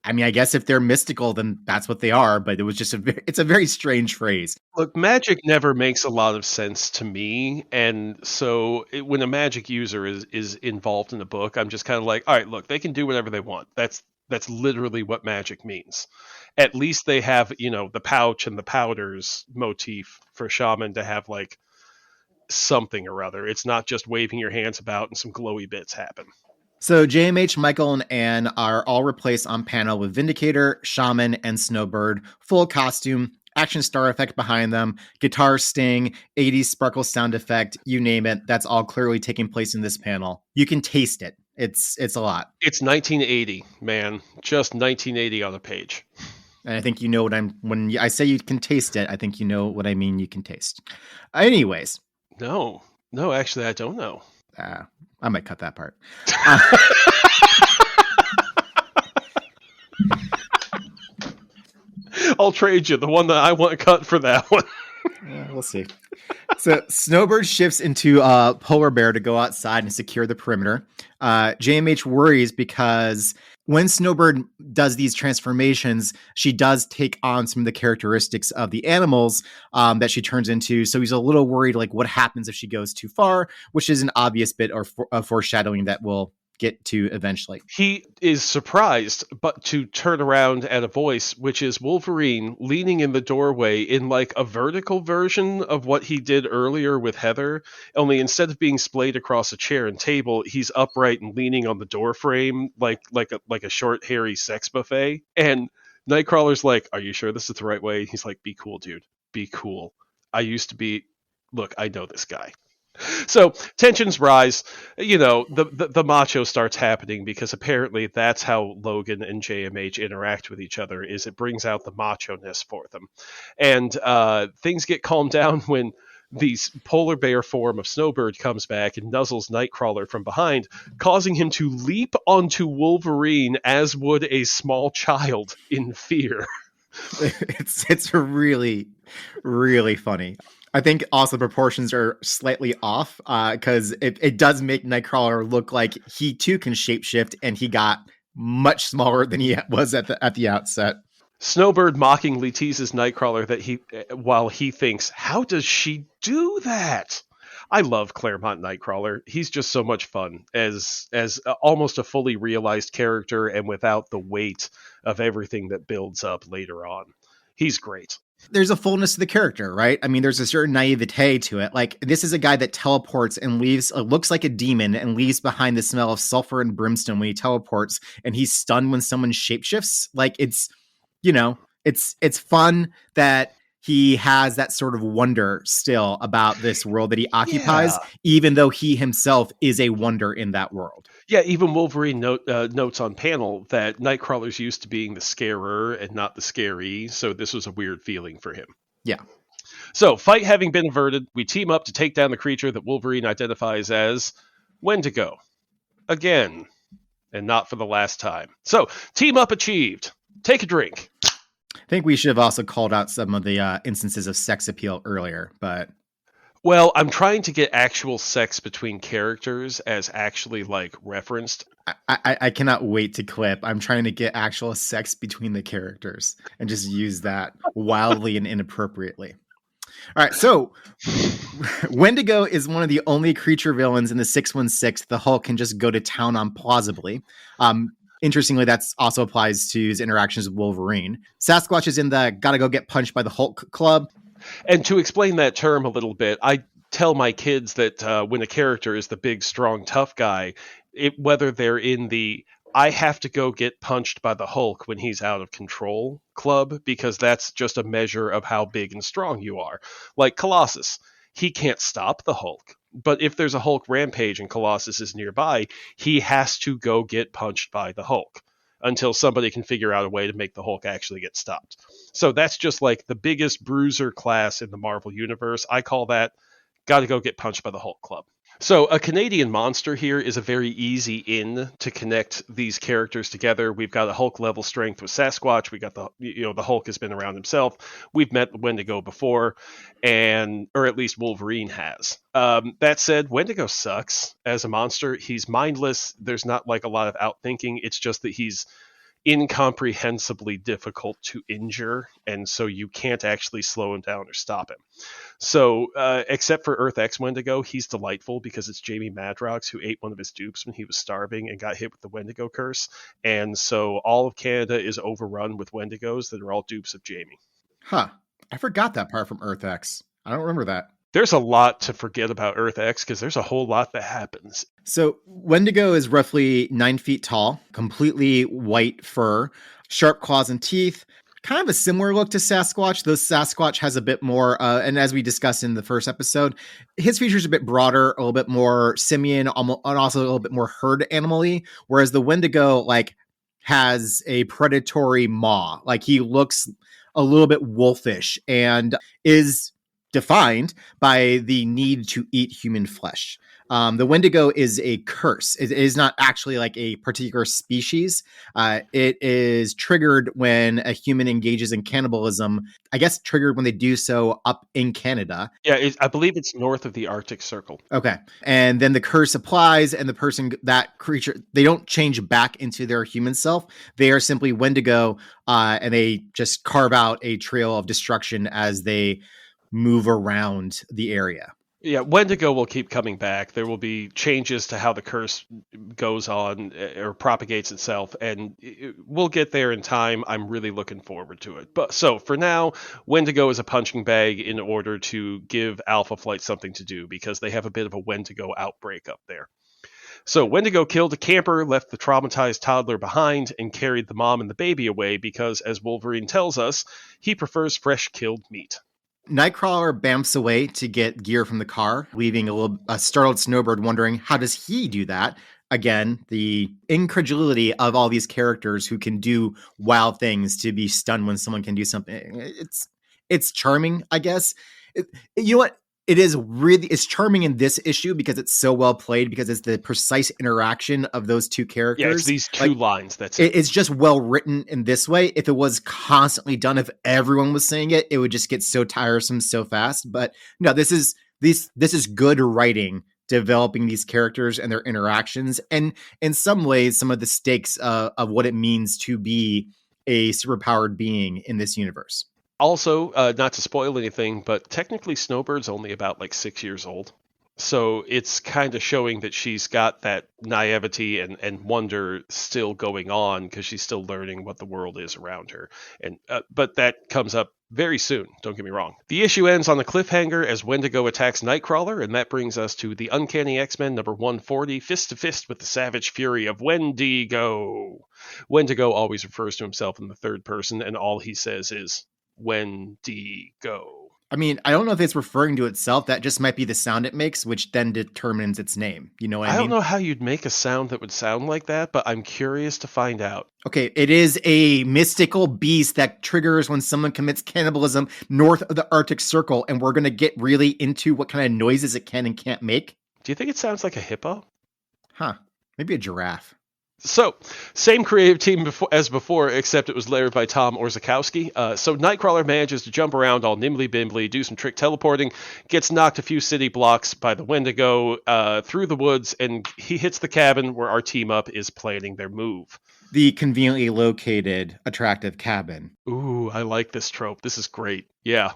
I mean, I guess if they're mystical, then that's what they are, but it was just it's a very strange phrase. Look, magic never makes a lot of sense to me, and so when a magic user is involved in a book, I'm just kind of like, all right, look, they can do whatever they want. That's literally what magic means. At least they have, the pouch and the powders motif for Shaman to have, like, something or other. It's not just waving your hands about and some glowy bits happen. So JMH, Michael, and Anne are all replaced on panel with Vindicator, Shaman, and Snowbird. Full costume, action star effect behind them, guitar sting, 80s sparkle sound effect, you name it. That's all clearly taking place in this panel. You can taste it. It's a lot. It's 1980, man. Just 1980 on the page. And I think you know when I say you can taste it, I think you know what I mean you can taste. Anyways. No, actually, I don't know. I might cut that part. I'll trade you the one that I want cut for that one. We'll see. So Snowbird shifts into Polar Bear to go outside and secure the perimeter. JMH worries because when Snowbird does these transformations, she does take on some of the characteristics of the animals that she turns into. So he's a little worried, like, what happens if she goes too far, which is an obvious bit of foreshadowing that we'll get to eventually. He is surprised, but to turn around at a voice, which is Wolverine leaning in the doorway in like a vertical version of what he did earlier with Heather, only instead of being splayed across a chair and table, he's upright and leaning on the door frame like a short hairy sex buffet. And Nightcrawler's like, are you sure this is the right way? He's like, be cool, dude. Be cool. I used to be. Look, I know this guy. So tensions rise. The macho starts happening because apparently that's how Logan and JMH interact with each other. Is it brings out the macho ness for them, and things get calmed down when the polar bear form of Snowbird comes back and nuzzles Nightcrawler from behind, causing him to leap onto Wolverine as would a small child in fear. It's really, really funny. I think also proportions are slightly off because it does make Nightcrawler look like he too can shapeshift, and he got much smaller than he was at the outset. Snowbird mockingly teases Nightcrawler while he thinks, how does she do that? I love Claremont Nightcrawler. He's just so much fun as almost a fully realized character and without the weight of everything that builds up later on. He's great. There's a fullness to the character, right? I mean, there's a certain naivete to it. Like, this is a guy that teleports and leaves, looks like a demon and leaves behind the smell of sulfur and brimstone when he teleports, and he's stunned when someone shapeshifts. Like, it's fun that he has that sort of wonder still about this world that he occupies, even though he himself is a wonder in that world. Yeah, even Wolverine notes on panel that Nightcrawler's used to being the scarer and not the scary, so this was a weird feeling for him. Yeah. So, fight having been averted, we team up to take down the creature that Wolverine identifies as Wendigo. Again, and not for the last time. So, team up achieved. Take a drink. I think we should have also called out some of the instances of sex appeal earlier, but... Well, I'm trying to get actual sex between characters as actually, like, referenced. I cannot wait to clip. I'm trying to get actual sex between the characters and just use that wildly and inappropriately. All right, so Wendigo is one of the only creature villains in the 616 the Hulk can just go to town on plausibly. Interestingly, that also applies to his interactions with Wolverine. Sasquatch is in the gotta go get punched by the Hulk club. And to explain that term a little bit, I tell my kids that when a character is the big, strong, tough guy, whether they're in the I have to go get punched by the Hulk when he's out of control club, because that's just a measure of how big and strong you are. Like Colossus, he can't stop the Hulk. But if there's a Hulk rampage and Colossus is nearby, he has to go get punched by the Hulk until somebody can figure out a way to make the Hulk actually get stopped. So that's just like the biggest bruiser class in the Marvel Universe. I call that gotta go get punched by the Hulk club. So a Canadian monster here is a very easy in to connect these characters together. We've got a Hulk level strength with Sasquatch. We got the Hulk has been around himself. We've met Wendigo before, or at least Wolverine has. That said, Wendigo sucks as a monster. He's mindless. There's not like a lot of outthinking. It's just that he's incomprehensibly difficult to injure, and so you can't actually slow him down or stop him. So, except for Earth X Wendigo, he's delightful because it's Jamie Madrox who ate one of his dupes when he was starving and got hit with the Wendigo curse, and so all of Canada is overrun with Wendigos that are all dupes of Jamie. Huh. I forgot that part from Earth X. I don't remember that. There's a lot to forget about Earth X because there's a whole lot that happens. So Wendigo is roughly 9 feet tall, completely white fur, sharp claws and teeth, kind of a similar look to Sasquatch, though Sasquatch has a bit more, and as we discussed in the first episode, his features are a bit broader, a little bit more simian, and also a little bit more herd animal-y, whereas the Wendigo has a predatory maw. Like, he looks a little bit wolfish and is defined by the need to eat human flesh. The Wendigo is a curse. It is not actually like a particular species. It is triggered when a human engages in cannibalism. I guess triggered when they do so up in Canada. Yeah, I believe it's north of the Arctic Circle. Okay. And then the curse applies, and that creature, they don't change back into their human self. They are simply Wendigo, and they just carve out a trail of destruction as they move around the area. Yeah, Wendigo will keep coming back. There will be changes to how the curse goes on or propagates itself, and we'll get there in time. I'm really looking forward to it. But so for now, Wendigo is a punching bag in order to give Alpha Flight something to do because they have a bit of a Wendigo outbreak up there. So Wendigo killed a camper, left the traumatized toddler behind, and carried the mom and the baby away because, as Wolverine tells us, he prefers fresh killed meat. Nightcrawler bamfs away to get gear from the car, leaving a startled Snowbird wondering, how does he do that? Again, the incredulity of all these characters who can do wild things to be stunned when someone can do something. It's charming, I guess. You know what? It's charming in this issue because it's so well played, because it's the precise interaction of those two characters. Yeah, it's these two lines. That's it. It's just well written in this way. If it was constantly done, if everyone was saying it, it would just get so tiresome so fast. But no, this is good writing, developing these characters and their interactions, and in some ways, some of the stakes of what it means to be a superpowered being in this universe. Also, not to spoil anything, but technically Snowbird's only about like 6 years old. So it's kind of showing that she's got that naivety and wonder still going on because she's still learning what the world is around her. And but that comes up very soon, don't get me wrong. The issue ends on a cliffhanger as Wendigo attacks Nightcrawler, and that brings us to the Uncanny X-Men number 140, fist to fist with the savage fury of Wendigo. Wendigo always refers to himself in the third person, and all he says is Wendigo. I mean, I don't know if it's referring to itself. That just might be the sound it makes, which then determines its name. You know what I mean? I don't know how you'd make a sound that would sound like that, but I'm curious to find out. Okay, it is a mystical beast that triggers when someone commits cannibalism north of the Arctic Circle, and we're going to get really into what kind of noises it can and can't make. Do you think it sounds like a hippo? Huh. Maybe a giraffe. So, same creative team as before, except it was led by Tom Orzechowski. So Nightcrawler manages to jump around all nimbly-bimbly, do some trick teleporting, gets knocked a few city blocks by the Wendigo through the woods, and he hits the cabin where our team-up is planning their move. The conveniently located, attractive cabin. Ooh, I like this trope. This is great. Yeah.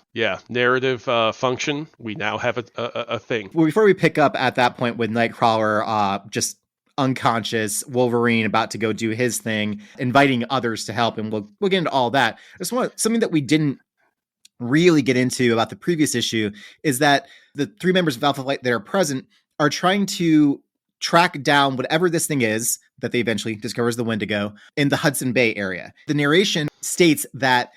Narrative function. We now have a thing. Well, before we pick up at that point with Nightcrawler just unconscious, Wolverine about to go do his thing, inviting others to help, and we'll get into all that. I just want something that we didn't really get into about the previous issue is that the three members of Alpha Flight that are present are trying to track down whatever this thing is that they eventually discovers the Wendigo in the Hudson Bay area. The narration states that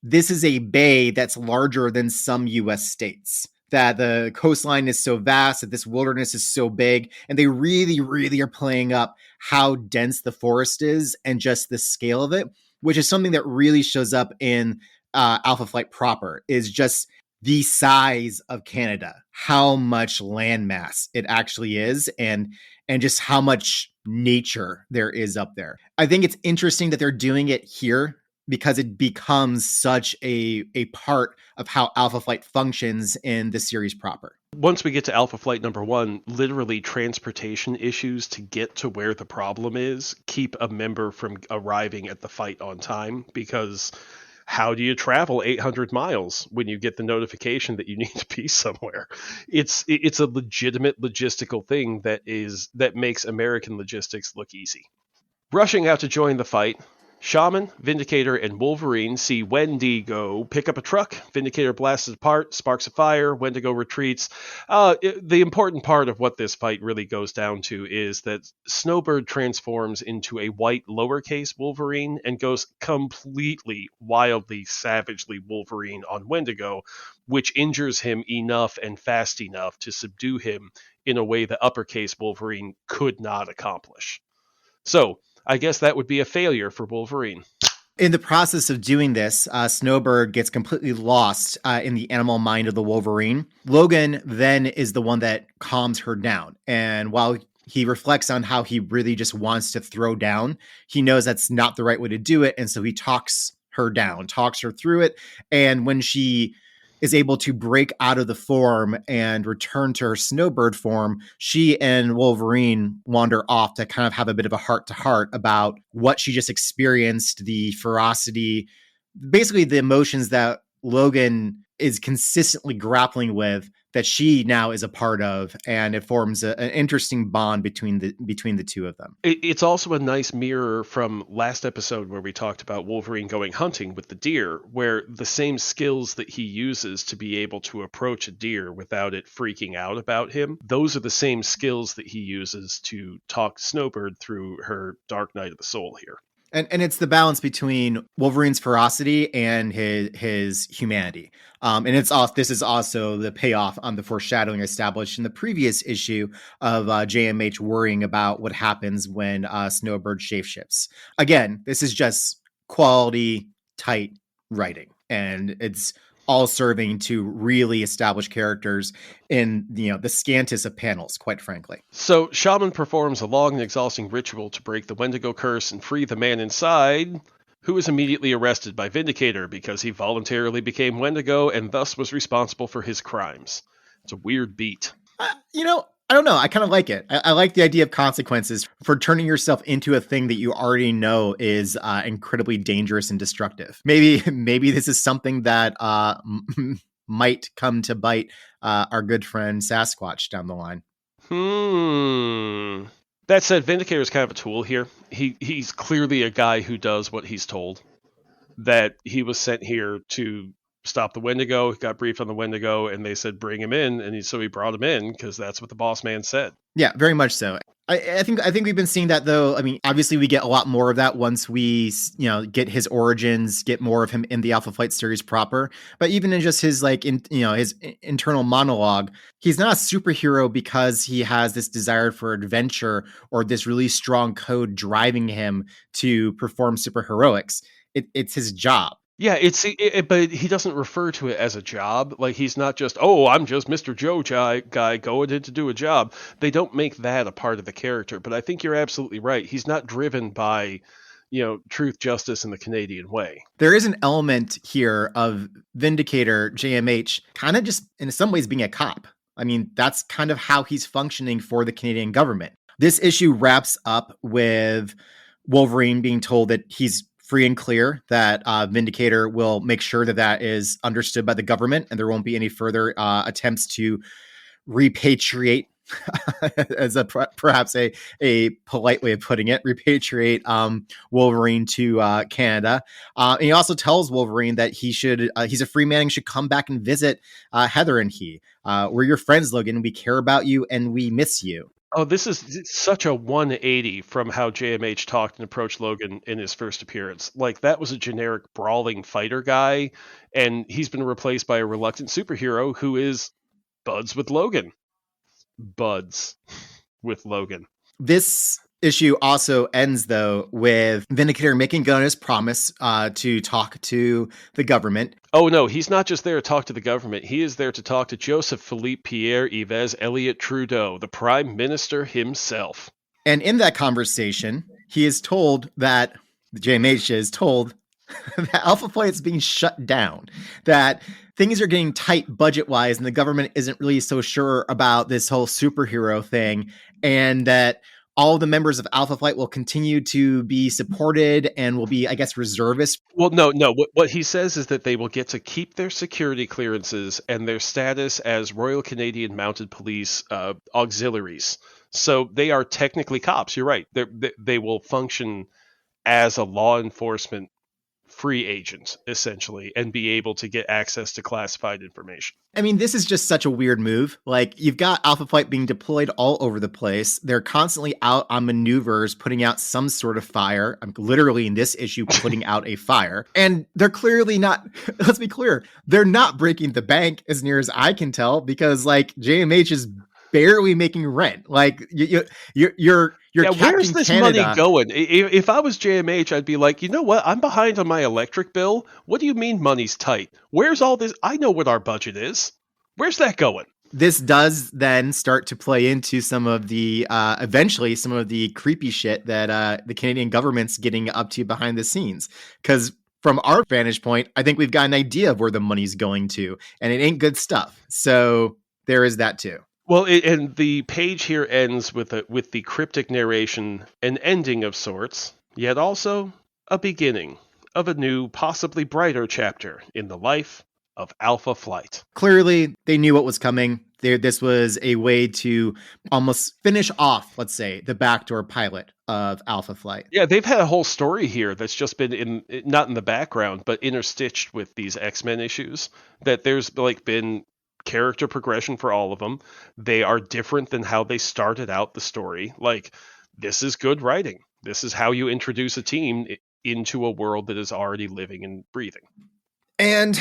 this is a bay that's larger than some U.S. states, that the coastline is so vast, that this wilderness is so big, and they really, really are playing up how dense the forest is and just the scale of it, which is something that really shows up in Alpha Flight proper, is just the size of Canada, how much landmass it actually is, and just how much nature there is up there. I think it's interesting that they're doing it here because it becomes such a part of how Alpha Flight functions in the series proper. Once we get to Alpha Flight number 1, literally transportation issues to get to where the problem is keep a member from arriving at the fight on time, because how do you travel 800 miles when you get the notification that you need to be somewhere? It's a legitimate logistical thing that makes American logistics look easy. Rushing out to join the fight, Shaman, Vindicator, and Wolverine see Wendigo pick up a truck. Vindicator blasts it apart, sparks a fire, Wendigo retreats. The important part of what this fight really goes down to is that Snowbird transforms into a white lowercase Wolverine and goes completely, wildly, savagely Wolverine on Wendigo, which injures him enough and fast enough to subdue him in a way that uppercase Wolverine could not accomplish. So, I guess that would be a failure for Wolverine. In the process of doing this, Snowbird gets completely lost in the animal mind of the Wolverine. Logan then is the one that calms her down. And while he reflects on how he really just wants to throw down, he knows that's not the right way to do it. And so he talks her down, talks her through it. And when she is able to break out of the form and return to her Snowbird form, she and Wolverine wander off to kind of have a bit of a heart-to-heart about what she just experienced, the ferocity, basically the emotions that Logan is consistently grappling with that she now is a part of, and it forms an interesting bond between the two of them. It's also a nice mirror from last episode where we talked about Wolverine going hunting with the deer, where the same skills that he uses to be able to approach a deer without it freaking out about him, those are the same skills that he uses to talk Snowbird through her Dark Night of the Soul here. And it's the balance between Wolverine's ferocity and his humanity. And this is also the payoff on the foreshadowing established in the previous issue of JMH worrying about what happens when Snowbird shapeshifts. Again, this is just quality, tight writing, and it's all serving to really establish characters in the scantest of panels, quite frankly. So Shaman performs a long and exhausting ritual to break the Wendigo curse and free the man inside, who is immediately arrested by Vindicator because he voluntarily became Wendigo and thus was responsible for his crimes. It's a weird beat. I don't know. I kind of like it. I like the idea of consequences for turning yourself into a thing that you already know is incredibly dangerous and destructive. Maybe this is something that might come to bite our good friend Sasquatch down the line. That said, Vindicator is kind of a tool here. He's clearly a guy who does what he's told. That he was sent here to stop the Wendigo, got briefed on the Wendigo, and they said bring him in, and so he brought him in because that's what the boss man said. Yeah, very much so. I think we've been seeing that, though. I mean, obviously we get a lot more of that once we get his origins, get more of him in the Alpha Flight series proper. But even in just his his internal monologue, he's not a superhero because he has this desire for adventure or this really strong code driving him to perform superheroics. It's his job. Yeah, but he doesn't refer to it as a job. Like, he's not just, oh, I'm just Mr. Joe guy going in to do a job. They don't make that a part of the character. But I think you're absolutely right. He's not driven by, truth, justice, and the Canadian way. There is an element here of Vindicator, JMH, kind of just in some ways being a cop. I mean, that's kind of how he's functioning for the Canadian government. This issue wraps up with Wolverine being told that he's free and clear, that Vindicator will make sure that is understood by the government and there won't be any further attempts to repatriate, as perhaps a polite way of putting it, repatriate Wolverine to Canada. And he also tells Wolverine that he's a free man and should come back and visit Heather and he. We're your friends, Logan. We care about you and we miss you. Oh, this is such a 180 from how JMH talked and approached Logan in his first appearance. Like, that was a generic brawling fighter guy, and he's been replaced by a reluctant superhero who is buds with Logan. Buds with Logan. This issue also ends, though, with Vindicator making good on his promise to talk to the government. Oh, no, he's not just there to talk to the government. He is there to talk to Joseph Philippe Pierre Yves Elliott Trudeau, the Prime Minister himself. And in that conversation, he is told that, JMH is told that Alpha Flight is being shut down, that things are getting tight budget-wise, and the government isn't really so sure about this whole superhero thing, and that all of the members of Alpha Flight will continue to be supported and will be, I guess, reservists. Well, no. What he says is that they will get to keep their security clearances and their status as Royal Canadian Mounted Police auxiliaries. So they are technically cops. You're right. They will function as a law enforcement free agent, essentially, and be able to get access to classified information. I mean, this is just such a weird move. Like, you've got Alpha Flight being deployed all over the place. They're constantly out on maneuvers, putting out some sort of fire. I'm literally in this issue putting out a fire. And they're clearly not, let's be clear, they're not breaking the bank as near as I can tell, because like JMH is barely making rent. Like you're where's this Canada. money going? If I was JMH, I'd be like, you know what? I'm behind on my electric bill. What do you mean money's tight? Where's all this? I know what our budget is. Where's that going? This does then start to play into some of the eventually some of the creepy shit that the Canadian government's getting up to behind the scenes. Because from our vantage point, I think we've got an idea of where the money's going to, and it ain't good stuff. So there is that too. Well, and the page here ends with the cryptic narration, an ending of sorts, yet also a beginning of a new, possibly brighter chapter in the life of Alpha Flight. Clearly, they knew what was coming. This was a way to almost finish off, let's say, the backdoor pilot of Alpha Flight. Yeah, they've had a whole story here that's just been not in the background, but interstitched with these X-Men issues. That there's like been character progression for all of them. They are different than how they started out the story. Like, this is good writing. This is how you introduce a team into a world that is already living and breathing. And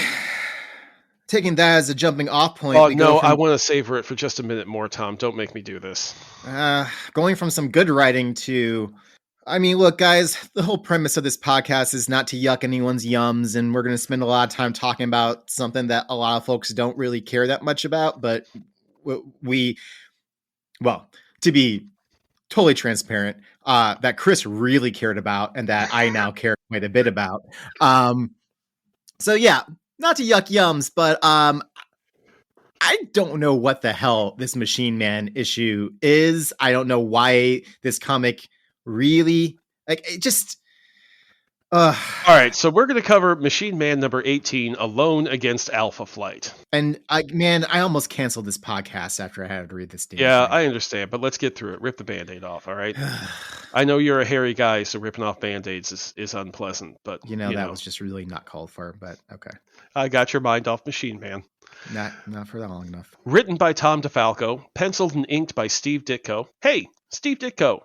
taking that as a jumping off point. I want to savor it for just a minute more, Tom. Don't make me do this. Going from some good writing to, I mean, look, guys, the whole premise of this podcast is not to yuck anyone's yums, and we're going to spend a lot of time talking about something that a lot of folks don't really care that much about, but to be totally transparent, that Chris really cared about and that I now care quite a bit about. So yeah, not to yuck yums, but I don't know what the hell this Machine Man issue is. I don't know why this comic really, like, it just... All right, so we're going to cover Machine Man number 18, Alone Against Alpha Flight. And I almost canceled this podcast after I had to read this. Yeah, I understand, but let's get through it. Rip the Band-Aid off, all right? I know you're a hairy guy, so ripping off Band-Aids is unpleasant, but... that was just really not called for, but okay. I got your mind off Machine Man. Not for that long enough. Written by Tom DeFalco, penciled and inked by Steve Ditko. Hey, Steve Ditko!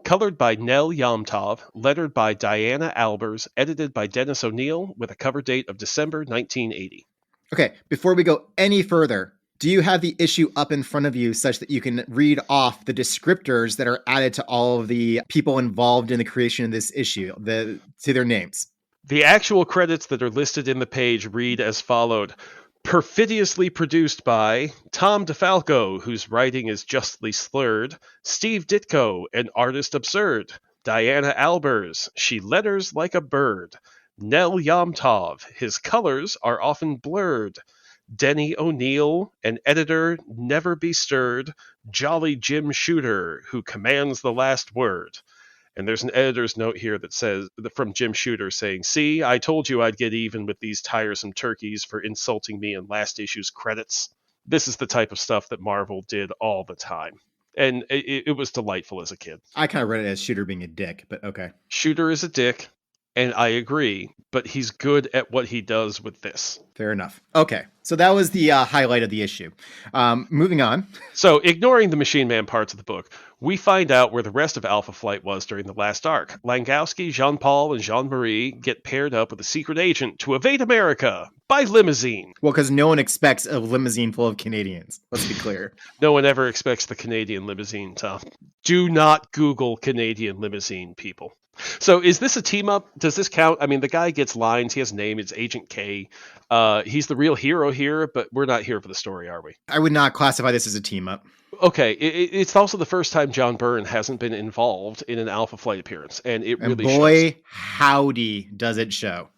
Colored by Nell Yomtov, lettered by Diana Albers, edited by Dennis O'Neil, with a cover date of December 1980. Okay, before we go any further, do you have the issue up in front of you such that you can read off the descriptors that are added to all of the people involved in the creation of this issue, to their names? The actual credits that are listed in the page read as followed. Perfidiously produced by Tom DeFalco, whose writing is justly slurred, Steve Ditko, an artist absurd, Diana Albers, she letters like a bird, Nell Yomtov, his colors are often blurred, Denny O'Neil, an editor never be stirred, Jolly Jim Shooter, who commands the last word. And there's an editor's note here that says, from Jim Shooter, saying, "See, I told you I'd get even with these tiresome turkeys for insulting me in last issue's credits." This is the type of stuff that Marvel did all the time. And it was delightful as a kid. I kind of read it as Shooter being a dick, but okay. Shooter is a dick, and I agree, but he's good at what he does with this. Fair enough. Okay, so that was the highlight of the issue. Moving on. So, ignoring the Machine Man parts of the book, we find out where the rest of Alpha Flight was during the last arc. Langoswki, Jean-Paul, and Jean-Marie get paired up with a secret agent to evade America by limousine. Well, because no one expects a limousine full of Canadians. Let's be clear. No one ever expects the Canadian limousine, Tom. Do not Google Canadian limousine, people. So is this a team up? Does this count? I mean, the guy gets lines. He has a name. It's Agent K. He's the real hero here, but we're not here for the story, are we? I would not classify this as a team up. Okay. It's also the first time John Byrne hasn't been involved in an Alpha Flight appearance, and it really boy, shows. Howdy does it show.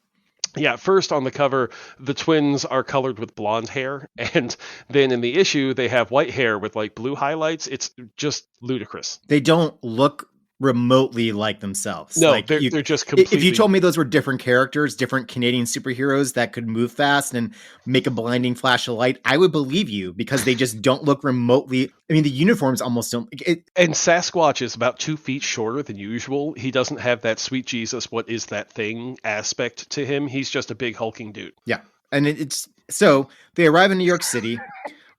Yeah, first on the cover, the twins are colored with blonde hair, and then in the issue, they have white hair with like blue highlights. It's just ludicrous. They don't look remotely like themselves. No, like they're just completely... If you told me those were different characters, different Canadian superheroes that could move fast and make a blinding flash of light, I would believe you, because they just don't look remotely... I mean, the uniforms almost don't... And Sasquatch is about 2 feet shorter than usual. He doesn't have that sweet Jesus, what is that thing aspect to him. He's just a big hulking dude. Yeah. And it's... So, they arrive in New York City.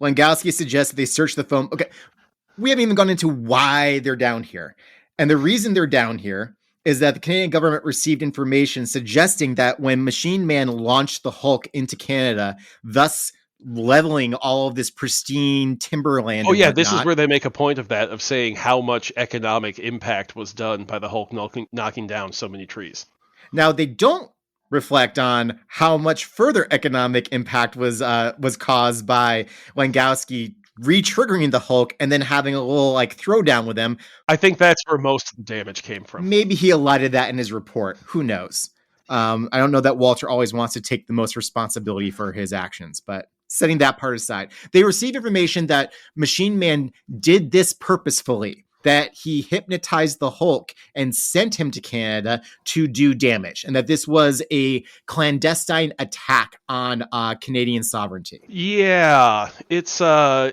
Langoswki suggests that they search the phone. Okay, we haven't even gone into why they're down here. And the reason they're down here is that the Canadian government received information suggesting that when Machine Man launched the Hulk into Canada, thus leveling all of this pristine timberland. Oh, yeah, this is where they make a point of that, of saying how much economic impact was done by the Hulk knocking down so many trees. Now, they don't reflect on how much further economic impact was caused by Langoswki re-triggering the Hulk and then having a little like throwdown with him. I think that's where most of the damage came from. Maybe he allotted that in his report. Who knows? I don't know that Walter always wants to take the most responsibility for his actions, but setting that part aside, they received information that Machine Man did this purposefully. that he hypnotized the Hulk and sent him to Canada to do damage, and that this was a clandestine attack on Canadian sovereignty. Yeah, it's a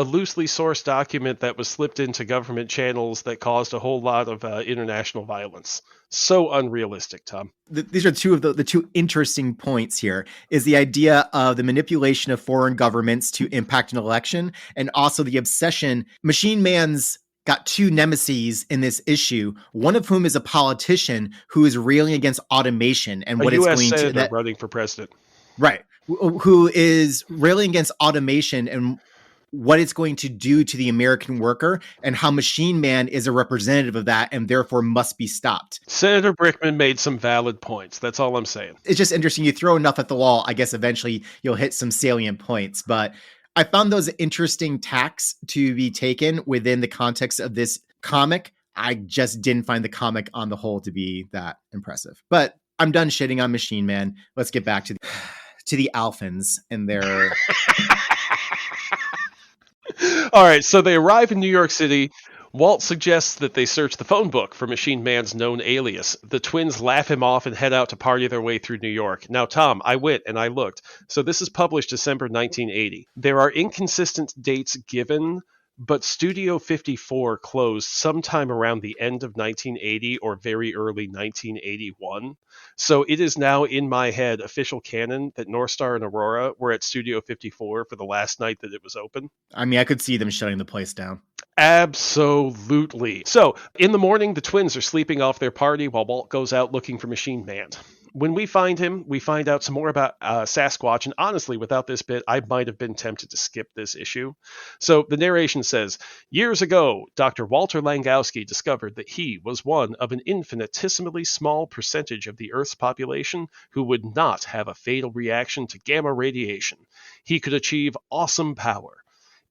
loosely sourced document that was slipped into government channels that caused a whole lot of international violence. So unrealistic, Tom. These are two of the two interesting points here, is the idea of the manipulation of foreign governments to impact an election, and also the obsession. Machine Man's got two nemesis in this issue, one of whom is a politician who is railing against automation and what a it's US going senator to that, running for president. right, who is railing against automation and what it's going to do to the American worker, and how Machine Man is a representative of that and therefore must be stopped. Senator Brickman made some valid points. That's all I'm saying. It's just interesting. You throw enough at the wall, I guess eventually you'll hit some salient points. But I found those interesting tacks to be taken within the context of this comic. I just didn't find the comic on the whole to be that impressive. But I'm done shitting on Machine Man. Let's get back to the Alphans and their... All right, so they arrive in New York City. Walt suggests that they search the phone book for Machine Man's known alias. The twins laugh him off and head out to party their way through New York. Now, Tom, I wit and I looked. So this is published December 1980. There are inconsistent dates given, but Studio 54 closed sometime around the end of 1980 or very early 1981. So it is now in my head official canon that North Star and Aurora were at Studio 54 for the last night that it was open. I mean, I could see them shutting the place down. Absolutely. So in the morning, the twins are sleeping off their party while Walt goes out looking for Machine Man. When we find him, we find out some more about Sasquatch, and honestly, without this bit, I might have been tempted to skip this issue. So the narration says, years ago, Dr. Walter Langoswki discovered that he was one of an infinitesimally small percentage of the Earth's population who would not have a fatal reaction to gamma radiation. He could achieve awesome power.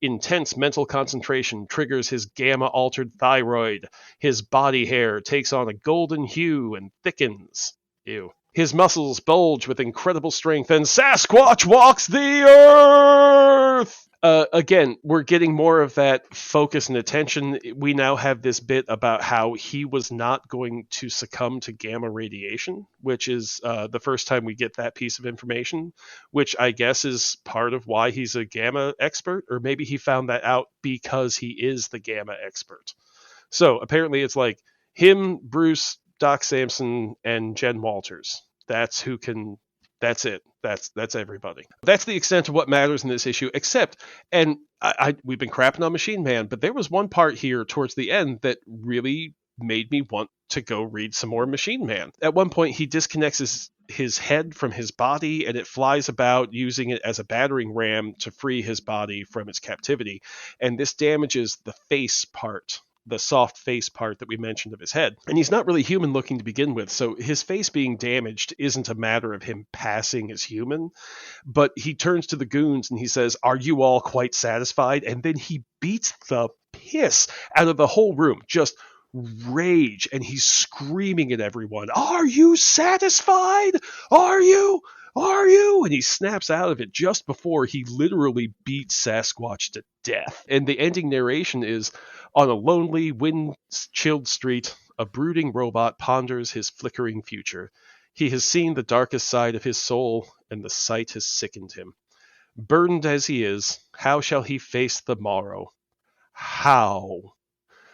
Intense mental concentration triggers his gamma-altered thyroid. His body hair takes on a golden hue and thickens. Ew. His muscles bulge with incredible strength, and Sasquatch walks the earth! Again, we're getting more of that focus and attention. We now have this bit about how he was not going to succumb to gamma radiation, which is the first time we get that piece of information, which I guess is part of why he's a gamma expert, or maybe he found that out because he is the gamma expert. So apparently it's like him, Bruce, Doc Samson, and Jen Walters. That's who can... That's it. That's everybody. That's the extent of what matters in this issue, except, and we've been crapping on Machine Man, but there was one part here towards the end that really made me want to go read some more Machine Man. At one point, he disconnects his head from his body, and it flies about using it as a battering ram to free his body from its captivity. And this damages the face part, the soft face part that we mentioned of his head. And he's not really human looking to begin with, so his face being damaged isn't a matter of him passing as human, but he turns to the goons and he says, "Are you all quite satisfied?" And then he beats the piss out of the whole room, just rage, and he's screaming at everyone, "Are you satisfied? Are you? Are you?" And he snaps out of it just before he literally beats Sasquatch to death. And the ending narration is, on a lonely, wind-chilled street, a brooding robot ponders his flickering future. He has seen the darkest side of his soul, and the sight has sickened him. Burdened as he is, how shall he face the morrow? How?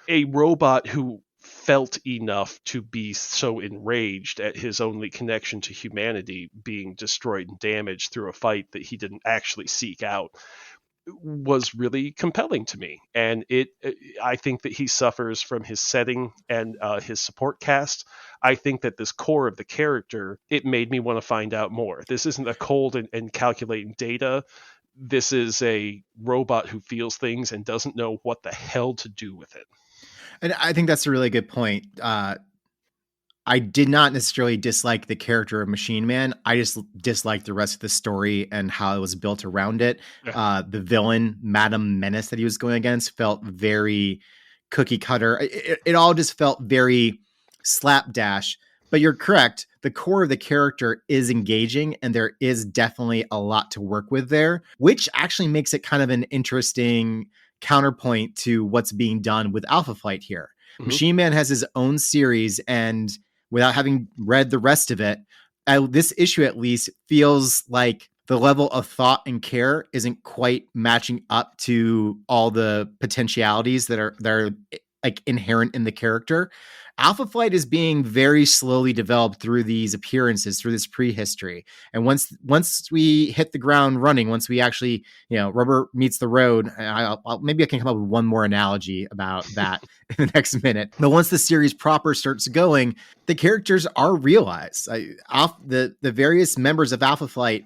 A robot who felt enough to be so enraged at his only connection to humanity being destroyed and damaged through a fight that he didn't actually seek out was really compelling to me. And I think that he suffers from his setting and his support cast. I think that this core of the character, it made me want to find out more. This isn't a cold and calculating data. This is a robot who feels things and doesn't know what the hell to do with it. And I think that's a really good point. I did not necessarily dislike the character of Machine Man. I just disliked the rest of the story and how it was built around it. Yeah. The villain, Madam Menace, that he was going against felt very cookie cutter. It all just felt very slapdash. But you're correct. The core of the character is engaging, and there is definitely a lot to work with there, which actually makes it kind of an interesting counterpoint to what's being done with Alpha Flight here. Mhm. Machine Man has his own series, and without having read the rest of it, this issue at least feels like the level of thought and care isn't quite matching up to all the potentialities that are like inherent in the character. Alpha Flight is being very slowly developed through these appearances, through this prehistory. And once we hit the ground running, once we actually, rubber meets the road, maybe I can come up with one more analogy about that in the next minute. But once the series proper starts going, the characters are realized. The various members of Alpha Flight,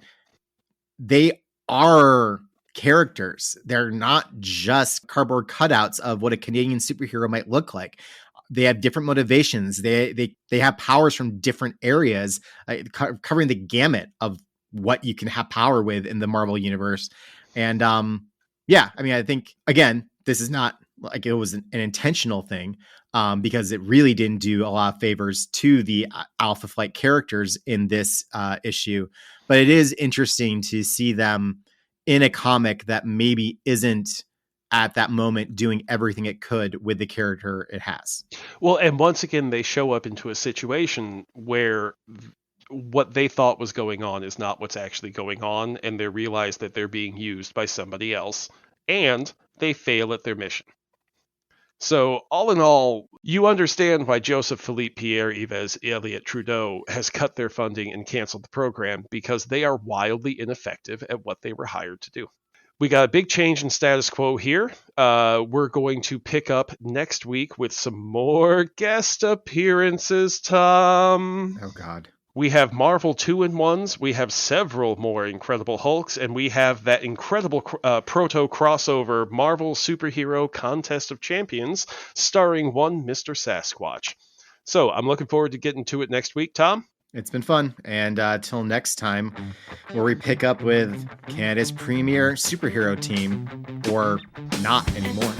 they are characters. They're not just cardboard cutouts of what a Canadian superhero might look like. They have different motivations. They have powers from different areas, covering the gamut of what you can have power with in the Marvel universe. And I think, again, this is not like it was an intentional thing, because it really didn't do a lot of favors to the Alpha Flight characters in this issue. But it is interesting to see them in a comic that maybe isn't at that moment doing everything it could with the character it has. Well, and once again, they show up into a situation where what they thought was going on is not what's actually going on, and they realize that they're being used by somebody else, and they fail at their mission. So, all in all, you understand why Joseph Philippe Pierre Yves Elliott Trudeau has cut their funding and canceled the program, because they are wildly ineffective at what they were hired to do. We got a big change in status quo here. We're going to pick up next week with some more guest appearances, Tom. Oh, God. We have Marvel 2-in-1s, we have several more Incredible Hulks, and we have that incredible proto-crossover Marvel Superhero Contest of Champions starring one Mr. Sasquatch. So I'm looking forward to getting to it next week, Tom. It's been fun. And till next time, where we pick up with Canada's premier superhero team, or not anymore.